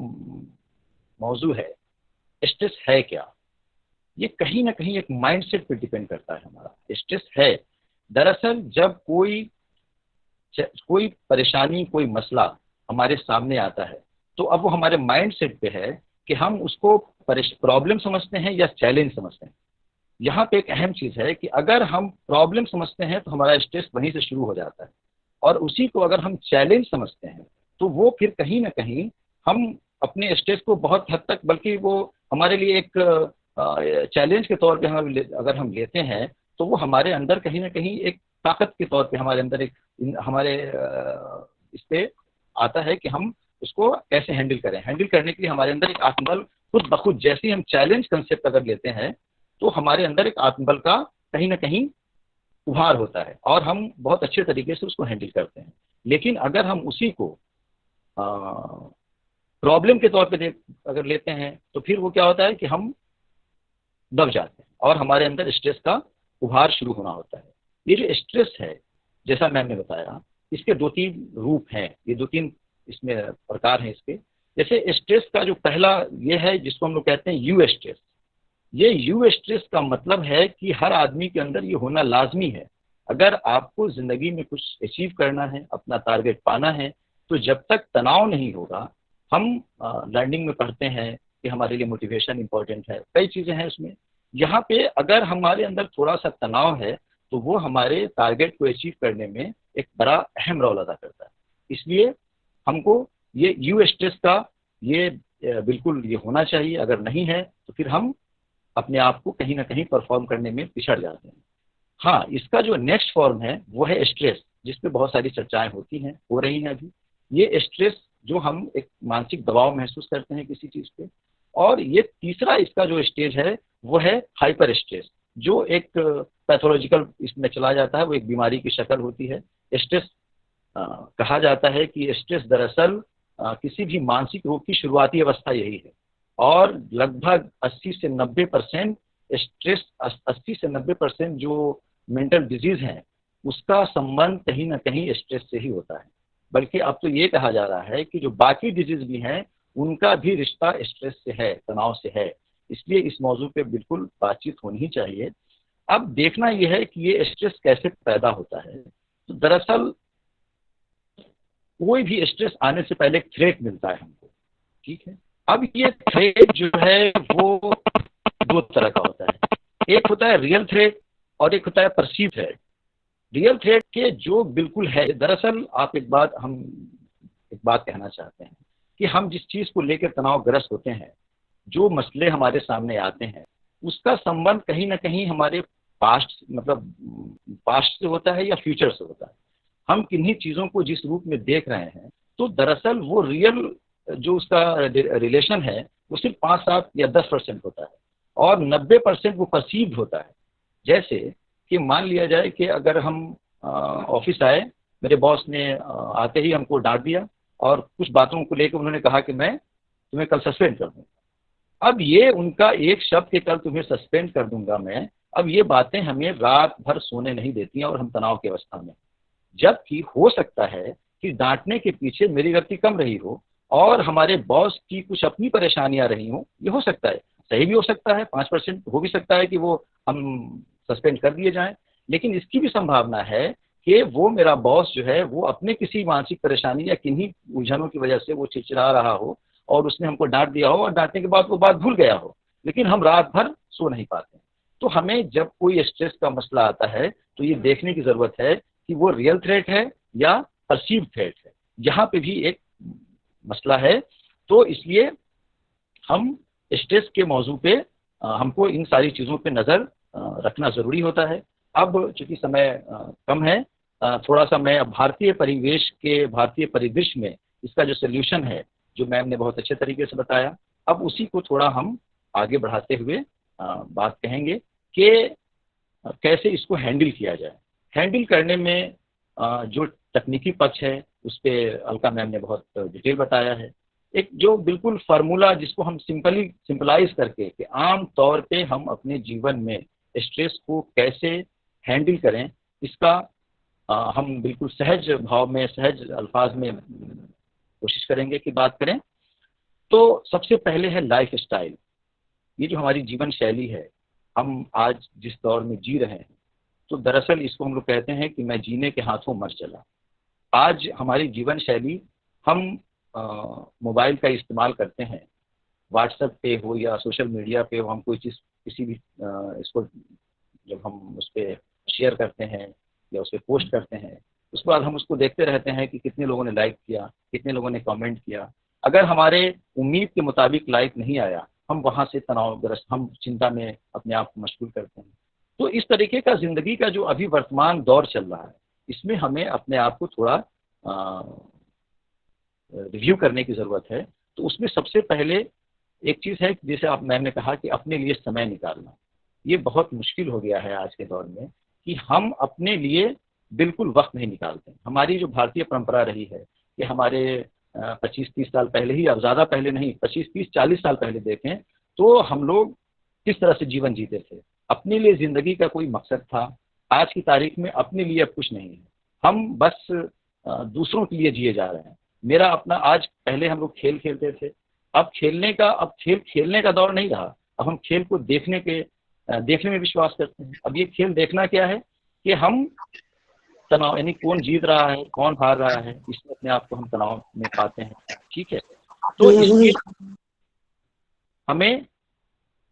मौजू है, स्ट्रेस है क्या, ये कहीं ना कहीं एक माइंडसेट पे डिपेंड करता है। हमारा स्ट्रेस है दरअसल जब कोई परेशानी, कोई मसला हमारे सामने आता है, तो अब वो हमारे माइंडसेट पे है कि हम उसको प्रॉब्लम समझते हैं या चैलेंज समझते हैं। यहाँ पे एक अहम चीज है कि अगर हम प्रॉब्लम समझते हैं तो हमारा स्ट्रेस वहीं से शुरू हो जाता है, और उसी को अगर हम चैलेंज समझते हैं तो वो फिर कहीं ना कहीं हम अपने स्ट्रेस को बहुत हद तक, बल्कि वो हमारे लिए एक चैलेंज के तौर पे अगर हम लेते हैं तो वो हमारे अंदर कहीं ना कहीं एक ताकत के तौर पे हमारे अंदर एक हमारे इस पे आता है कि हम उसको कैसे हैंडल करें। हैंडल करने के लिए हमारे अंदर एक आत्मबल खुद ब खुद, जैसे हम चैलेंज कंसेप्ट अगर लेते हैं तो हमारे अंदर एक आत्मबल का कहीं ना कहीं उभार होता है और हम बहुत अच्छे तरीके से उसको हैंडल करते हैं। लेकिन अगर हम उसी को प्रॉब्लम के तौर पे अगर लेते हैं तो फिर वो क्या होता है कि हम दब जाते हैं और हमारे अंदर स्ट्रेस का उभार शुरू होना होता है। ये जो स्ट्रेस है, जैसा मैंने बताया, इसके 2-3 रूप हैं, ये 2-3 इसमें प्रकार हैं इसके। जैसे स्ट्रेस का जो पहला ये है जिसको हम लोग कहते हैं यू स्ट्रेस। ये यू स्ट्रेस का मतलब है कि हर आदमी के अंदर ये होना लाजमी है। अगर आपको जिंदगी में कुछ अचीव करना है, अपना टारगेट पाना है, तो जब तक तनाव नहीं होगा, हम लर्निंग में पढ़ते हैं कि हमारे लिए मोटिवेशन इंपॉर्टेंट है, कई चीजें हैं उसमें। यहाँ पे अगर हमारे अंदर थोड़ा सा तनाव है तो वो हमारे टारगेट को अचीव करने में एक बड़ा अहम रोल अदा करता है। इसलिए हमको ये यू स्ट्रेस का ये बिल्कुल ये होना चाहिए। अगर नहीं है तो फिर हम अपने आप को कहीं ना कहीं परफॉर्म करने में पिछड़ जाते हैं। हाँ, इसका जो नेक्स्ट फॉर्म है वो है स्ट्रेस, जिसपे बहुत सारी चर्चाएं होती हैं, हो रही हैं अभी। ये स्ट्रेस जो हम एक मानसिक दबाव महसूस करते हैं किसी चीज पे। और ये तीसरा इसका जो स्टेज है वो है हाइपर स्ट्रेस, जो एक पैथोलॉजिकल इसमें चला जाता है, वो एक बीमारी की शक्ल होती है। स्ट्रेस कहा जाता है कि स्ट्रेस दरअसल किसी भी मानसिक रोग की शुरुआती अवस्था यही है, और लगभग 80 से 90% स्ट्रेस, 80 से 90% जो मेंटल डिजीज हैं उसका संबंध कहीं ना कहीं स्ट्रेस से ही होता है। बल्कि अब तो ये कहा जा रहा है कि जो बाकी डिजीज भी हैं उनका भी रिश्ता स्ट्रेस से है, तनाव से है। इसलिए इस मौजू पे बिल्कुल बातचीत होनी ही चाहिए। अब देखना यह है कि ये स्ट्रेस कैसे पैदा होता है। तो दरअसल कोई भी स्ट्रेस आने से पहले एक थ्रेट मिलता है हमको, ठीक है। अब ये थ्रेट जो है वो दो तरह का होता है, एक होता है रियल थ्रेट और एक होता है परसीव थ्रेट। रियल थ्रेट के जो बिल्कुल है, दरअसल आप एक बात कहना चाहते हैं कि हम जिस चीज को लेकर तनावग्रस्त होते हैं, जो मसले हमारे सामने आते हैं, उसका संबंध कहीं ना कहीं हमारे पास्ट से होता है या फ्यूचर से होता है। हम किन्हीं चीजों को जिस रूप में देख रहे हैं, तो दरअसल वो रियल जो उसका रिलेशन है वो सिर्फ 5-7 या 10% होता है और 90% वो परसीव्ड होता है। जैसे कि मान लिया जाए कि अगर हम ऑफिस आए, मेरे बॉस ने आते ही हमको डांट दिया और कुछ बातों को लेकर उन्होंने कहा कि मैं तुम्हें कल सस्पेंड कर दूंगा। अब ये उनका एक शब्द के कल तुम्हें सस्पेंड कर दूंगा मैं, अब ये बातें हमें रात भर सोने नहीं देती हैं और हम तनाव की अवस्था में, जबकि हो सकता है कि डांटने के पीछे मेरी गलती कम रही हो और हमारे बॉस की कुछ अपनी परेशानियां रही हो। ये हो सकता है, सही भी हो सकता है, 5% हो भी सकता है कि वो हम सस्पेंड कर दिए जाएं, लेकिन इसकी भी संभावना है कि वो मेरा बॉस जो है वो अपने किसी मानसिक परेशानी या किन्हीं उलझनों की वजह से वो चिड़चिड़ा रहा हो और उसने हमको डांट दिया हो और डांटने के बाद वो बात भूल गया हो, लेकिन हम रात भर सो नहीं पाते। तो हमें जब कोई स्ट्रेस का मसला आता है तो ये देखने की जरूरत है कि वो रियल थ्रेट है या परसीव थ्रेट है। यहाँ पे भी एक मसला है, तो इसलिए हम स्ट्रेस के मौजू पे हमको इन सारी चीज़ों पे नज़र रखना ज़रूरी होता है। अब चूंकि समय कम है, थोड़ा सा मैं भारतीय परिदृश्य में इसका जो सोल्यूशन है, जो मैम ने बहुत अच्छे तरीके से बताया, अब उसी को थोड़ा हम आगे बढ़ाते हुए बात कहेंगे कि कैसे इसको हैंडल किया जाए। हैंडल करने में जो तकनीकी पक्ष है उस पर अलका मैम ने बहुत डिटेल बताया है। एक जो बिल्कुल फार्मूला जिसको हम सिंपलाइज करके कि आम तौर पे हम अपने जीवन में स्ट्रेस को कैसे हैंडल करें, इसका हम बिल्कुल सहज भाव में, सहज अल्फाज में कोशिश करेंगे कि बात करें। तो सबसे पहले है लाइफ स्टाइल। ये जो हमारी जीवन शैली है, हम आज जिस दौर में जी रहे हैं, तो दरअसल इसको हम लोग कहते हैं कि मैं जीने के हाथों मर चला। आज हमारी जीवन शैली, हम मोबाइल का इस्तेमाल करते हैं, व्हाट्सएप पे हो या सोशल मीडिया पे हो, हम कोई चीज़ किसी भी इसको जब हम उस पर शेयर करते हैं या उस पर पोस्ट करते हैं, उसके बाद हम उसको देखते रहते हैं कि कितने लोगों ने लाइक किया, कितने लोगों ने कमेंट किया। अगर हमारे उम्मीद के मुताबिक लाइक नहीं आया, हम वहाँ से तनावग्रस्त, हम चिंता में अपने आप को मशगूल करते हैं। तो इस तरीके का ज़िंदगी का जो अभी वर्तमान दौर चल रहा है, इसमें हमें अपने आप को थोड़ा रिव्यू करने की ज़रूरत है। तो उसमें सबसे पहले एक चीज़ है, जैसे आप मैम ने कहा कि अपने लिए समय निकालना। ये बहुत मुश्किल हो गया है आज के दौर में कि हम अपने लिए बिल्कुल वक्त नहीं निकालते। हमारी जो भारतीय परंपरा रही है कि हमारे 25-30 साल पहले ही, अब ज़्यादा पहले नहीं, 25-30-40 साल पहले देखें तो हम लोग किस तरह से जीवन जीते थे। अपने लिए ज़िंदगी का कोई मकसद था। आज की तारीख में अपने लिए अब कुछ नहीं है, हम बस दूसरों के लिए जिए जा रहे हैं। मेरा अपना, आज पहले हम लोग खेल खेलते थे, अब खेल खेलने का दौर नहीं रहा। अब हम खेल को देखने में विश्वास करते हैं। अब ये खेल देखना क्या है कि हम तनाव, यानी कौन जीत रहा है, कौन हार रहा है, इसमें अपने आप को हम तनाव में पाते हैं। ठीक है, तो इसलिए हमें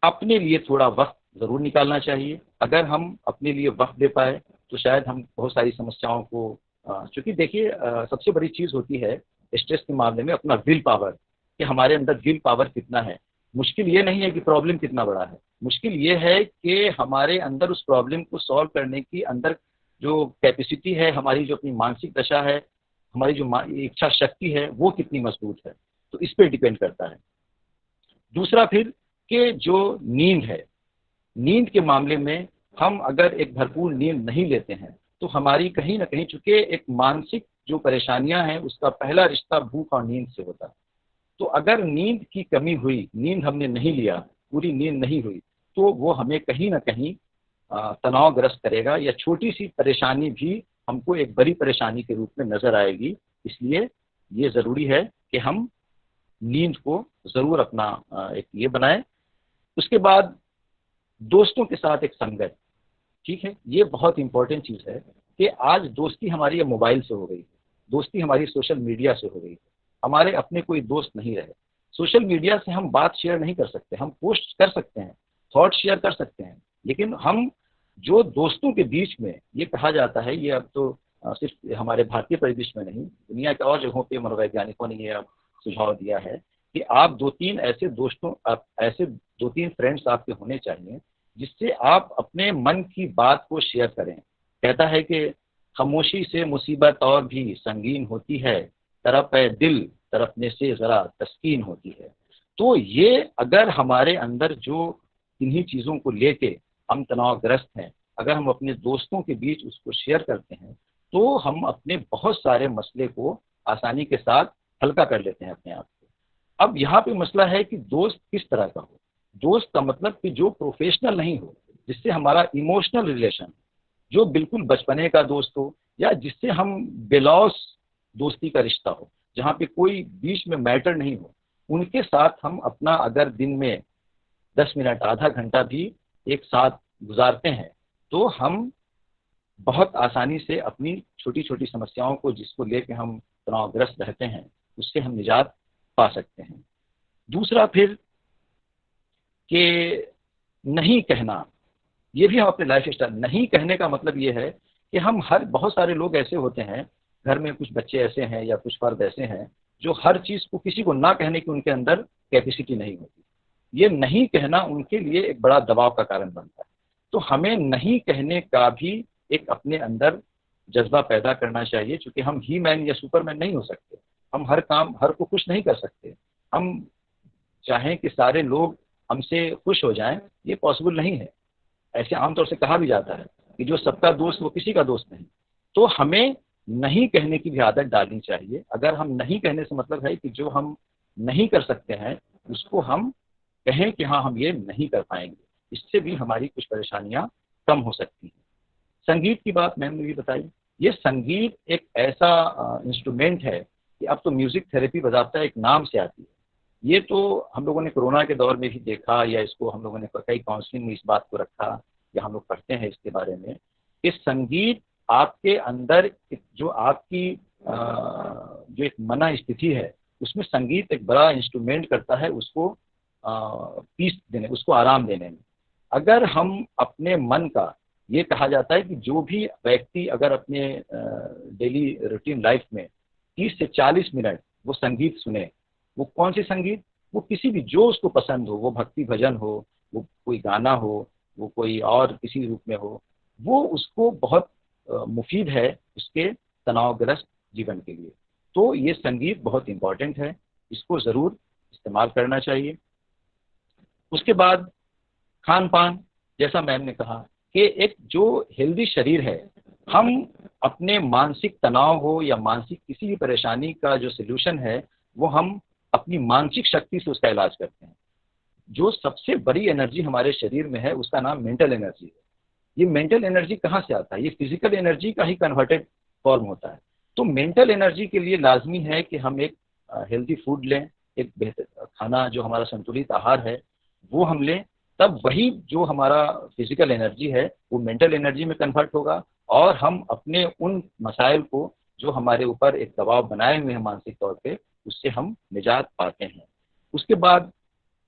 अपने लिए थोड़ा वक्त जरूर निकालना चाहिए। अगर हम अपने लिए वक्त दे पाए तो शायद हम बहुत सारी समस्याओं को, क्योंकि देखिए सबसे बड़ी चीज होती है स्ट्रेस के मामले में अपना विल पावर, कि हमारे अंदर विल पावर कितना है। मुश्किल ये नहीं है कि प्रॉब्लम कितना बड़ा है, मुश्किल ये है कि हमारे अंदर उस प्रॉब्लम को सॉल्व करने की अंदर जो कैपेसिटी है, हमारी जो अपनी मानसिक दशा है, हमारी जो इच्छा शक्ति है, वो कितनी मजबूत है। तो इस पर डिपेंड करता है। दूसरा फिर कि जो नींद है, नींद के मामले में हम अगर एक भरपूर नींद नहीं लेते हैं तो हमारी कहीं ना कहीं, चूंकि एक मानसिक जो परेशानियां हैं उसका पहला रिश्ता भूख और नींद से होता है। तो अगर नींद की कमी हुई, नींद हमने नहीं लिया, पूरी नींद नहीं हुई, तो वो हमें कहीं ना कहीं तनावग्रस्त करेगा, या छोटी सी परेशानी भी हमको एक बड़ी परेशानी के रूप में नजर आएगी। इसलिए ये ज़रूरी है कि हम नींद को ज़रूर अपना एक ये बनाएं। उसके बाद दोस्तों के साथ एक संगत, ठीक है, ये बहुत इंपॉर्टेंट चीज़ है कि आज दोस्ती हमारी ये मोबाइल से हो गई। दोस्ती हमारी सोशल मीडिया से हो गई है। हमारे अपने कोई दोस्त नहीं रहे। सोशल मीडिया से हम बात शेयर नहीं कर सकते, हम पोस्ट कर सकते हैं, थॉट शेयर कर सकते हैं, लेकिन हम जो दोस्तों के बीच में, ये कहा जाता है, ये अब तो सिर्फ हमारे भारतीय परिदृश्य में नहीं, दुनिया के और जगहों पे मनोवैज्ञानिकों ने ये सुझाव दिया है कि आप ऐसे दो तीन फ्रेंड्स आपके होने चाहिए जिससे आप अपने मन की बात को शेयर करें। कहता है कि खामोशी से मुसीबत और भी संगीन होती है, तरफ है दिल तरफने से जरा तस्कीन होती है। तो ये अगर हमारे अंदर जो इन्हीं चीज़ों को लेके हम तनावग्रस्त हैं, अगर हम अपने दोस्तों के बीच उसको शेयर करते हैं तो हम अपने बहुत सारे मसले को आसानी के साथ हल्का कर लेते हैं अपने आप को। अब यहाँ पे मसला है कि दोस्त किस तरह का हो। दोस्त का मतलब कि जो प्रोफेशनल नहीं हो, जिससे हमारा इमोशनल रिलेशन, जो बिल्कुल बचपने का दोस्त हो, या जिससे हम बेलौस दोस्ती का रिश्ता हो, जहाँ पे कोई बीच में मैटर नहीं हो, उनके साथ हम अपना अगर दिन में 10 मिनट आधा घंटा भी एक साथ गुजारते हैं तो हम बहुत आसानी से अपनी छोटी छोटी समस्याओं को, जिसको लेकर हम तनावग्रस्त रहते हैं, उससे हम निजात पा सकते हैं। दूसरा फिर कि नहीं कहना, ये भी हम अपने लाइफ स्टाइल, नहीं कहने का मतलब ये है कि हम बहुत सारे लोग ऐसे होते हैं, घर में कुछ बच्चे ऐसे हैं या कुछ फर्द ऐसे हैं जो हर चीज़ को किसी को ना कहने की उनके अंदर कैपेसिटी नहीं होती। ये नहीं कहना उनके लिए एक बड़ा दबाव का कारण बनता है। तो हमें नहीं कहने का भी एक अपने अंदर जज्बा पैदा करना चाहिए, क्योंकि हम ही मैन या सुपरमैन नहीं हो सकते। हम हर काम हर को खुश नहीं कर सकते। हम चाहें कि सारे लोग हमसे खुश हो जाएं, ये पॉसिबल नहीं है। ऐसे आमतौर से कहा भी जाता है कि जो सबका दोस्त वो किसी का दोस्त नहीं। तो हमें नहीं कहने की भी आदत डालनी चाहिए। अगर हम नहीं कहने से मतलब है कि जो हम नहीं कर सकते हैं उसको हम कहें कि हाँ हम ये नहीं कर पाएंगे, इससे भी हमारी कुछ परेशानियां कम हो सकती हैं। संगीत की बात मैंने भी बताई। ये संगीत एक ऐसा इंस्ट्रूमेंट है कि अब तो म्यूजिक थेरेपी बजाता एक नाम से आती है। ये तो हम लोगों ने कोरोना के दौर में भी देखा, या इसको हम लोगों ने कई काउंसलिंग में इस बात को रखा, या हम लोग पढ़ते हैं इसके बारे में कि संगीत आपके अंदर जो आपकी जो एक मना स्थिति है उसमें संगीत एक बड़ा इंस्ट्रूमेंट करता है उसको पीस देने, उसको आराम देने में। अगर हम अपने मन का, ये कहा जाता है कि जो भी व्यक्ति अगर अपने डेली रूटीन लाइफ में 30 से 40 मिनट वो संगीत सुने, वो कौन सी संगीत, वो किसी भी जो उसको पसंद हो, वो भक्ति भजन हो, वो कोई गाना हो, वो कोई और किसी रूप में हो, वो उसको बहुत मुफीद है उसके तनावग्रस्त जीवन के लिए। तो ये संगीत बहुत इम्पोर्टेंट है, इसको ज़रूर इस्तेमाल करना चाहिए। उसके बाद खान पान, जैसा मैम ने कहा कि एक जो हेल्दी शरीर है, हम अपने मानसिक तनाव हो या मानसिक किसी भी परेशानी का जो सल्यूशन है वो हम अपनी मानसिक शक्ति से उसका इलाज करते हैं। जो सबसे बड़ी एनर्जी हमारे शरीर में है उसका नाम मेंटल एनर्जी है। ये मेंटल एनर्जी कहाँ से आता है? ये फिजिकल एनर्जी का ही कन्वर्टेड फॉर्म होता है। तो मेंटल एनर्जी के लिए लाजमी है कि हम एक हेल्दी फूड लें, एक बेहतर खाना जो हमारा संतुलित आहार है वो हम लें, तब वही जो हमारा फिजिकल एनर्जी है वो मेंटल एनर्जी में कन्वर्ट होगा और हम अपने उन मसाइल को जो हमारे ऊपर एक दबाव बनाए हुए हैं मानसिक तौर पे, उससे हम निजात पाते हैं। उसके बाद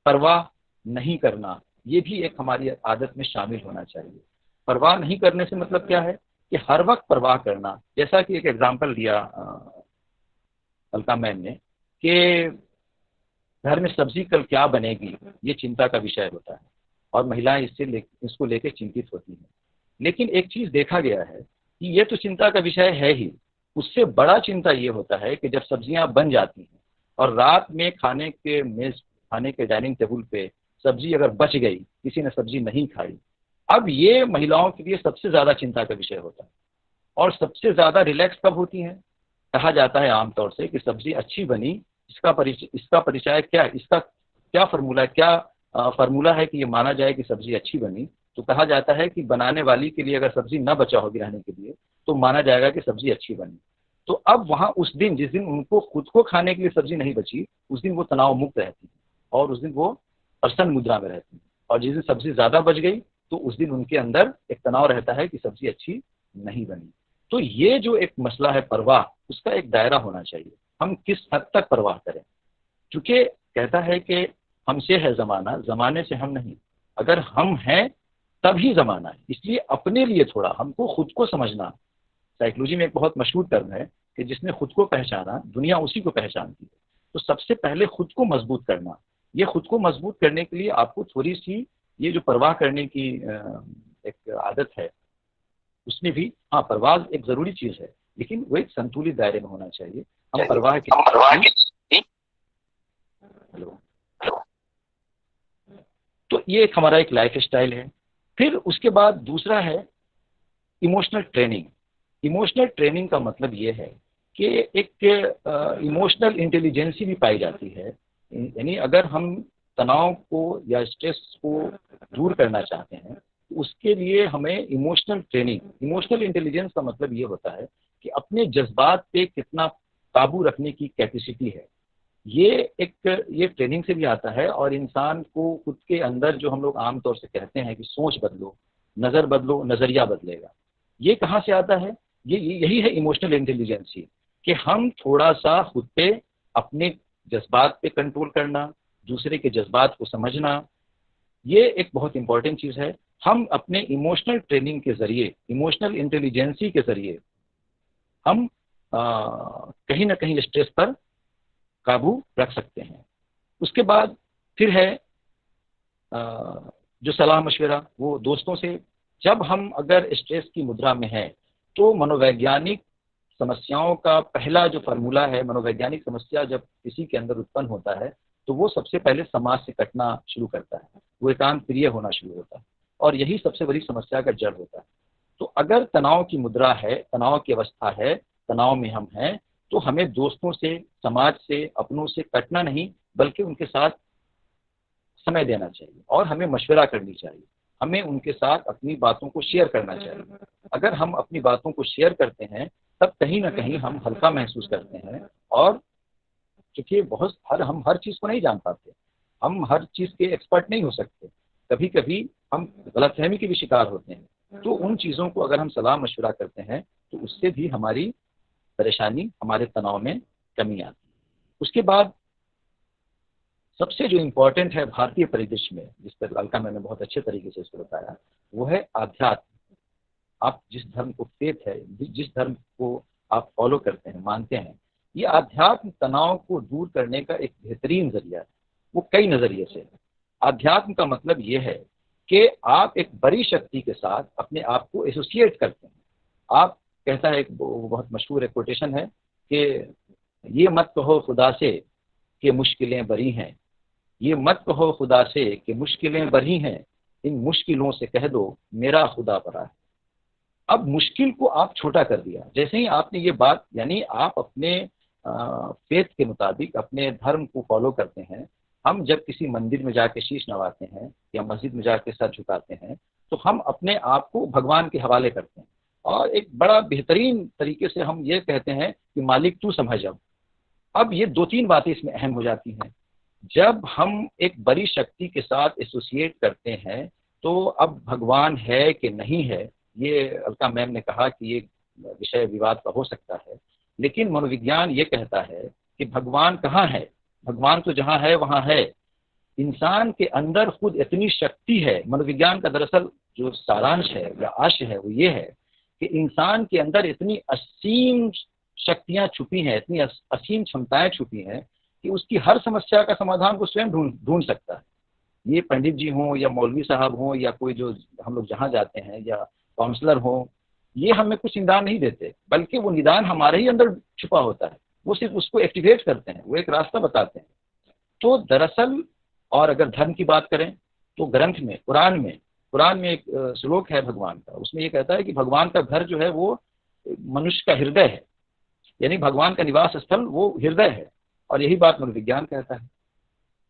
परवाह नहीं करना, ये भी एक हमारी आदत में शामिल होना चाहिए। परवाह नहीं करने से मतलब क्या है कि हर वक्त परवाह करना। जैसा कि एक एग्जांपल दिया अलका मैम ने कि घर में सब्जी कल क्या बनेगी, ये चिंता का विषय होता है और महिलाएं इसको लेकर चिंतित होती हैं। लेकिन एक चीज देखा गया है कि ये तो चिंता का विषय है ही, उससे बड़ा चिंता ये होता है कि जब सब्जियां बन जाती हैं और रात में खाने के डाइनिंग टेबल पे सब्जी अगर बच गई, किसी ने सब्जी नहीं खाई, अब ये महिलाओं के लिए सबसे ज्यादा चिंता का विषय होता है। और सबसे ज्यादा रिलैक्स कब होती हैं? कहा जाता है आमतौर से कि सब्जी अच्छी बनी, इसका परिचय क्या, इसका क्या फार्मूला है कि ये माना जाए कि सब्जी अच्छी बनी? तो कहा जाता है कि बनाने वाली के लिए अगर सब्जी न बचा हो गिराने के लिए तो माना जाएगा कि सब्जी अच्छी बनी। तो अब वहां उस दिन, जिस दिन उनको खुद को खाने के लिए सब्जी नहीं बची, उस दिन वो तनाव मुक्त रहती है और उस दिन वो प्रसन्न मुद्रा में रहती है। और जिस दिन सब्जी ज्यादा बच गई तो उस दिन उनके अंदर एक तनाव रहता है कि सब्जी अच्छी नहीं बनी। तो ये जो एक मसला है परवाह, उसका एक दायरा होना चाहिए, हम किस हद तक परवाह करें। क्योंकि कहता है कि हमसे है ज़माना, ज़माने से हम नहीं। अगर हम हैं तभी ज़माना है, इसलिए अपने लिए थोड़ा हमको खुद को समझना। साइकोलॉजी में एक बहुत मशहूर टर्म है कि जिसने खुद को पहचाना दुनिया उसी को पहचानती है। तो सबसे पहले खुद को मजबूत करना, ये खुद को मजबूत करने के लिए आपको थोड़ी सी ये जो परवाह करने की एक आदत है, उसमें भी हाँ परवाह एक ज़रूरी चीज़ है, लेकिन वो एक संतुलित दायरे में होना चाहिए। हम परवाह की हेलो, तो ये एक हमारा एक लाइफ स्टाइल है। फिर उसके बाद दूसरा है इमोशनल ट्रेनिंग। इमोशनल ट्रेनिंग का मतलब ये है कि एक इमोशनल इंटेलिजेंसी भी पाई जाती है। यानी अगर हम तनाव को या स्ट्रेस को दूर करना चाहते हैं तो उसके लिए हमें इमोशनल ट्रेनिंग, इमोशनल इंटेलिजेंस का मतलब ये होता है कि अपने जज्बात पे कितना काबू रखने की कैपेसिटी है। ये ट्रेनिंग से भी आता है। और इंसान को खुद के अंदर जो हम लोग आमतौर से कहते हैं कि सोच बदलो, नज़र बदलो, नज़रिया बदलेगा, ये कहाँ से आता है? यही है इमोशनल इंटेलिजेंसी, कि हम थोड़ा सा खुद पे, अपने जज्बात पे कंट्रोल करना, दूसरे के जज्बात को समझना, ये एक बहुत इंपॉर्टेंट चीज़ है। हम अपने इमोशनल ट्रेनिंग के ज़रिए, इमोशनल इंटेलिजेंसी के ज़रिए हम कहीं ना कहीं स्ट्रेस पर काबू रख सकते हैं। उसके बाद फिर है जो सलाह मशवरा, वो दोस्तों से। जब हम अगर स्ट्रेस की मुद्रा में हैं तो मनोवैज्ञानिक समस्याओं का पहला जो फार्मूला है, मनोवैज्ञानिक समस्या जब किसी के अंदर उत्पन्न होता है तो वो सबसे पहले समाज से कटना शुरू करता है, वो एकांत प्रिय होना शुरू होता है, और यही सबसे बड़ी समस्या का जड़ होता है। तो अगर तनाव की मुद्रा है, तनाव की अवस्था है, तनाव में हम हैं, तो हमें दोस्तों से, समाज से, अपनों से कटना नहीं, बल्कि उनके साथ समय देना चाहिए और हमें मशवरा करनी चाहिए। हमें उनके साथ अपनी बातों को शेयर करना चाहिए। अगर हम अपनी बातों को शेयर करते हैं तब कहीं ना कहीं हम हल्का महसूस करते हैं। और क्योंकि हम हर चीज़ को नहीं जान पाते, हम हर चीज़ के एक्सपर्ट नहीं हो सकते, कभी कभी हम गलतफहमी के भी शिकार होते हैं। तो उन चीज़ों को अगर हम सलाह मशवरा करते हैं तो उससे भी हमारी परेशानी, हमारे तनाव में कमी आती है। उसके बाद सबसे जो इम्पोर्टेंट है भारतीय परिदृश्य में, जिस पर अलका मैंने बहुत अच्छे तरीके से इसको बताया, वो है आध्यात्म। आप जिस धर्म को फेथ है, जिस धर्म को आप फॉलो करते हैं, मानते हैं, ये आध्यात्म तनाव को दूर करने का एक बेहतरीन जरिया है। वो कई नजरिए से। आध्यात्म का मतलब ये है कि आप एक बड़ी शक्ति के साथ अपने आप को एसोसिएट करते हैं। आप, कहता है, एक बहुत मशहूर एक कोटेशन है कि ये मत कहो खुदा से कि मुश्किलें बरी हैं, ये मत कहो खुदा से कि मुश्किलें बरी हैं, इन मुश्किलों से कह दो मेरा खुदा बड़ा है। अब मुश्किल को आप छोटा कर दिया। जैसे ही आपने ये बात, यानी आप अपने फेथ के मुताबिक अपने धर्म को फॉलो करते हैं। हम जब किसी मंदिर में जाके शीश नवाते हैं या मस्जिद में जाके सर झुकाते हैं तो हम अपने आप को भगवान के हवाले करते हैं और एक बड़ा बेहतरीन तरीके से हम ये कहते हैं कि मालिक तू समझ। अब ये दो तीन बातें इसमें अहम हो जाती हैं। जब हम एक बड़ी शक्ति के साथ एसोसिएट करते हैं तो अब भगवान है कि नहीं है, ये अलका मैम ने कहा कि ये विषय विवाद का हो सकता है, लेकिन मनोविज्ञान ये कहता है कि भगवान कहाँ है? भगवान तो जहाँ है वहाँ है। इंसान के अंदर खुद इतनी शक्ति है। मनोविज्ञान का दरअसल जो सारांश है या आशय है वो ये है कि इंसान के अंदर इतनी असीम शक्तियां छुपी हैं, इतनी असीम क्षमताएं छुपी हैं कि उसकी हर समस्या का समाधान वो स्वयं ढूंढ सकता है। ये पंडित जी हों या मौलवी साहब हों या कोई जो हम लोग जहाँ जाते हैं या काउंसलर हों, ये हमें कुछ निदान नहीं देते, बल्कि वो निदान हमारे ही अंदर छुपा होता है। वो सिर्फ उसको एक्टिवेट करते हैं, वो एक रास्ता बताते हैं। तो दरअसल, और अगर धर्म की बात करें तो ग्रंथ में, कुरान में एक श्लोक है भगवान का, उसमें ये कहता है कि भगवान का घर जो है वो मनुष्य का हृदय है, यानी भगवान का निवास स्थल वो हृदय है। और यही बात मनोविज्ञान कहता है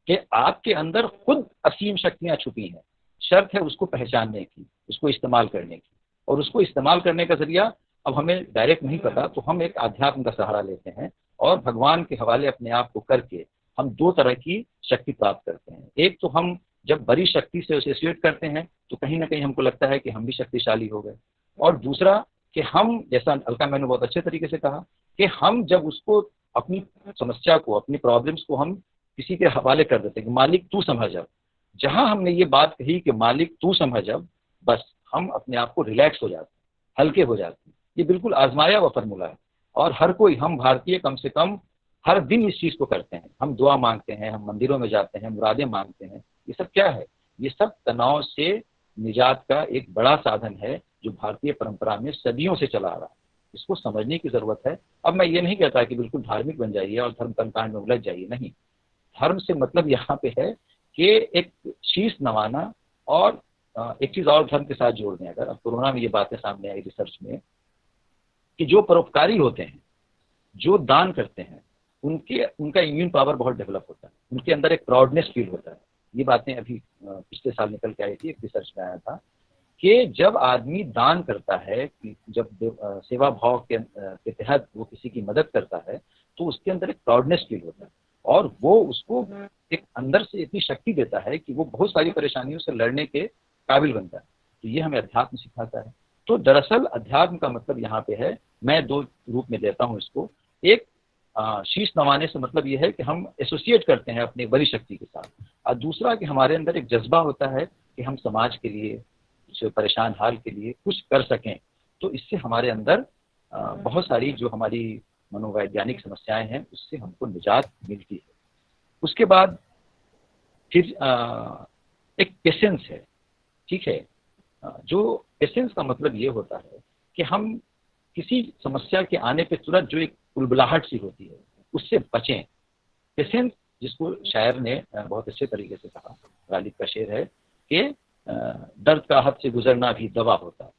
कि आपके अंदर खुद असीम शक्तियां छुपी हैं, शर्त है उसको पहचानने की, उसको इस्तेमाल करने की। और उसको इस्तेमाल करने का जरिया अब हमें डायरेक्ट नहीं पता, तो हम एक आध्यात्म का सहारा लेते हैं और भगवान के हवाले अपने आप को करके हम दो तरह की शक्ति प्राप्त करते हैं। एक तो हम जब बड़ी शक्ति से एसोसिएट करते हैं तो कहीं ना कहीं हमको लगता है कि हम भी शक्तिशाली हो गए, और दूसरा कि हम, जैसा अलका मैंने बहुत अच्छे तरीके से कहा, कि हम जब उसको अपनी समस्या को, अपनी प्रॉब्लम्स को हम किसी के हवाले कर देते हैं कि मालिक तू समझ अब, जहां हमने ये बात कही कि मालिक तू समझ अब, बस हम अपने आप को रिलैक्स हो जाते हैं, हल्के हो जाते हैं। ये बिल्कुल आजमाया हुआ फॉर्मूला है और हर कोई, हम भारतीय कम से कम हर दिन इस चीज को करते हैं। हम दुआ मांगते हैं, हम मंदिरों में जाते हैं, मुरादें मांगते हैं। ये सब क्या है? ये सब तनाव से निजात का एक बड़ा साधन है जो भारतीय परंपरा में सदियों से चला आ रहा है। इसको समझने की जरूरत है। अब मैं ये नहीं कहता कि बिल्कुल धार्मिक बन जाइए और धर्म कर्मकांड में उलझ जाइए, नहीं। धर्म से मतलब यहाँ पे है कि एक शीश नवाना और एक चीज और धर्म के साथ जोड़ दें। अगर अब कोरोना में ये बातें सामने आई रिसर्च में कि जो परोपकारी होते हैं, जो दान करते हैं, उनका इम्यून पावर बहुत डेवलप होता है, उनके अंदर एक प्राउडनेस फील होता है। ये बातें अभी पिछले साल निकल के आई थी, एक रिसर्च में आया था कि जब आदमी दान करता है, जब सेवा भाव के तहत वो किसी की मदद करता है, तो उसके अंदर एक प्राउडनेस फील होता है और वो उसको एक अंदर से इतनी शक्ति देता है कि वो बहुत सारी परेशानियों से लड़ने के काबिल बनता है। तो ये हमें अध्यात्म सिखाता है। तो दरअसल अध्यात्म का मतलब यहाँ पे है, मैं दो रूप में देता हूँ इसको। एक शीश नवाने से मतलब ये है कि हम एसोसिएट करते हैं अपनी बड़ी शक्ति के साथ, और दूसरा कि हमारे अंदर एक जज्बा होता है कि हम समाज के लिए, जो परेशान हाल के लिए कुछ कर सकें। तो इससे हमारे अंदर बहुत सारी जो हमारी मनोवैज्ञानिक समस्याएं हैं उससे हमको निजात मिलती है। उसके बाद फिर एक पेशेंस है, ठीक है। जो पेशेंस का मतलब ये होता है कि हम किसी समस्या के आने पे तुरंत जो एक बुलबुलाहट सी होती है उससे बचें। पेशेंस, जिसको शायर ने बहुत अच्छे तरीके से कहा, गालिब का शेर है कि दर्द का हद से गुजरना भी दवा होता है,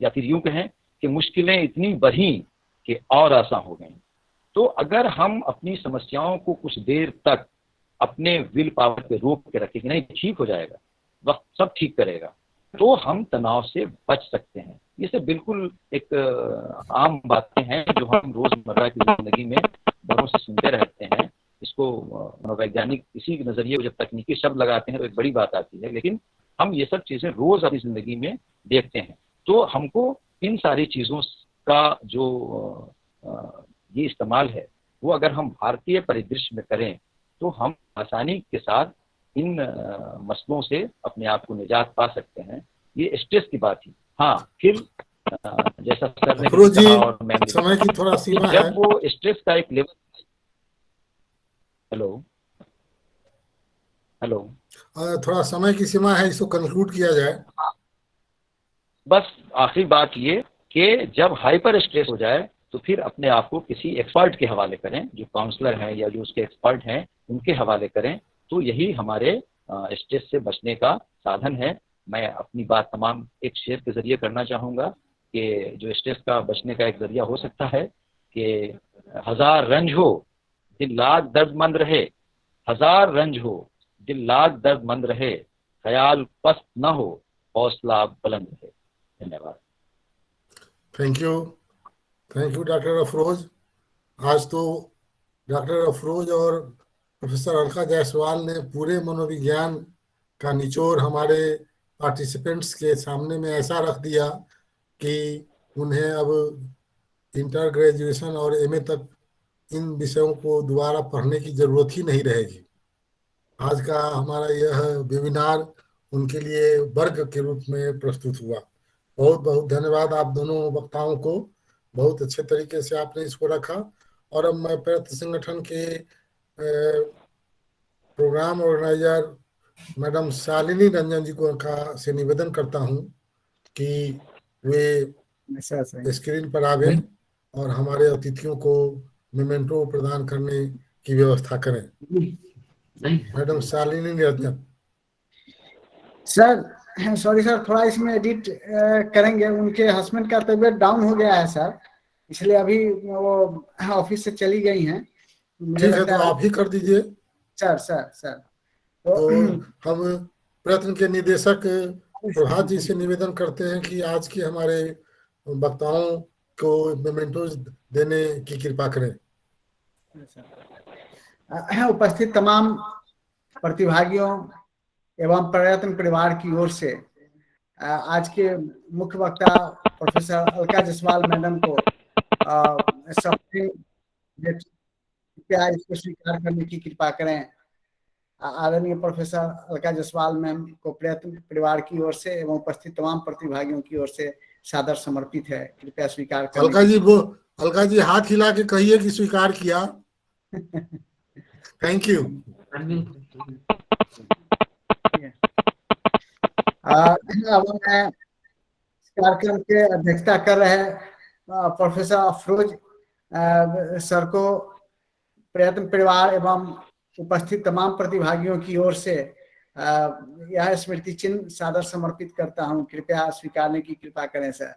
या फिर यूं कहें कि मुश्किलें इतनी बढ़ी कि और आसान हो गई। तो अगर हम अपनी समस्याओं को कुछ देर तक अपने विल पावर पे रोक के रखें कि नहीं ठीक हो जाएगा, वक्त सब ठीक करेगा, तो हम तनाव से बच सकते हैं। ये सब बिल्कुल एक आम बातें हैं जो हम रोजमर्रा की जिंदगी में बड़ों से सुनते रहते हैं। इसको मनोवैज्ञानिक इसी नजरिए को जब तकनीकी शब्द लगाते हैं तो एक बड़ी बात आती है, लेकिन हम ये सब चीजें रोज अपनी जिंदगी में देखते हैं। तो हमको इन सारी चीजों का जो ये इस्तेमाल है वो अगर हम भारतीय परिदृश्य में करें तो हम आसानी के साथ इन मसलों से अपने आप को निजात पा सकते हैं। ये स्ट्रेस की बात थी। हाँ, फिर जैसा सर ने कहा और मैं, समय की थोड़ा सीमा है। जब वो स्ट्रेस का एक लेवल, हेलो थोड़ा समय की सीमा है, इसको कंक्लूड किया जाए। बस आखिरी बात ये कि जब हाइपर स्ट्रेस हो जाए तो फिर अपने आप को किसी एक्सपर्ट के हवाले करें, जो काउंसलर हैं या जो उसके एक्सपर्ट हैं उनके हवाले करें। तो यही हमारे स्ट्रेस से बचने का साधन है। मैं अपनी बात तमाम एक शेर के जरिए करना चाहूँगा कि जो स्ट्रेस का बचने का एक जरिया हो सकता है कि 1000 रंज हो दिल लाख दर्दमंद रहे, 1000 रंज हो दिल लाख दर्दमंद रहे, ख्याल पस्त न हो हौसला बुलंद रहे। धन्यवाद। Thank you doctor Afroz. आज तो डॉक्टर अफरोज और प्रोफेसर अलका जायसवाल ने पूरे मनोविज्ञान का निचोड़ हमारे पार्टिसिपेंट्स के सामने में ऐसा रख दिया कि उन्हें अब इंटर ग्रेजुएशन और एमए तक इन विषयों को दोबारा पढ़ने की जरूरत ही नहीं रहेगी। आज का हमारा यह वेबिनार उनके लिए वर्ग के रूप में प्रस्तुत हुआ। बहुत बहुत धन्यवाद आप दोनों वक्ताओं को, बहुत अच्छे तरीके से आपने इसको रखा। और अब मैं प्रयत्न संगठन के programme organiser madam Shalini Ranjan ji को से निवेदन करता हूं कि वे स्क्रीन पर आवे और हमारे अतिथियों को मेमेंटो प्रदान करने की व्यवस्था करें। Madam Shalini Ranjan. Sir sorry sir, थोड़ा इसमें एडिट करेंगे। उनके हस्बैंड का तबीयत डाउन हो गया है सर, इसलिए अभी वो ऑफिस से चली गई हैं। ठीक है, तो आप ही कर दीजिए। सर तो हम प्रयत्न के निदेशक प्रभात जी से निवेदन करते हैं कि आज के हमारे वक्ताओं को मेमेंटोज देने की कृपा करें। उपस्थित तमाम प्रतिभागियों एवं प्रयत्न परिवार की ओर से आज के मुख्य वक्ता प्रोफेसर अलका जायसवाल मैडम को कृपया इसको स्वीकार करने की कृपा करें। आदरणीय प्रोफेसर अलका जायसवाल मैम को प्रयत्न परिवार की ओर से एवं उपस्थित तमाम प्रतिभागियों की ओर से सादर समर्पित है, कृपया स्वीकार करें। अलका जी हाथ हिला के कहिए कि स्वीकार किया। Thank you. अब मैं कार्यक्रम के अध्यक्षता कर रहे प्रोफेसर अफरोज सर को प्रयत्न परिवार एवं उपस्थित तमाम प्रतिभागियों की ओर से यह स्मृति चिन्ह सादर समर्पित करता हूं, कृपया स्वीकारने की कृपा करें सर।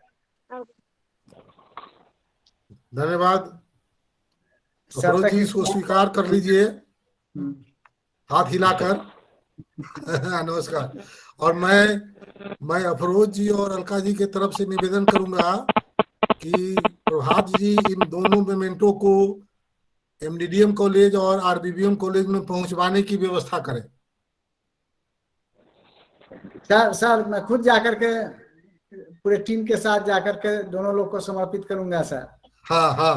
धन्यवाद। अफरोज जी इसको स्वीकार कर लीजिए हाथ हिलाकर। नमस्कार। और मैं अफरोज जी और अलका जी के तरफ से निवेदन करूंगा कि प्रभात जी इन दोनों मेमेंटो को एमडीडीएम कॉलेज और आरबीबीएम कॉलेज में पहुंचवाने की व्यवस्था करें। सर मैं खुद जाकर के पूरे टीम के साथ जाकर के दोनों लोग को समर्पित करूंगा सर। हाँ हाँ।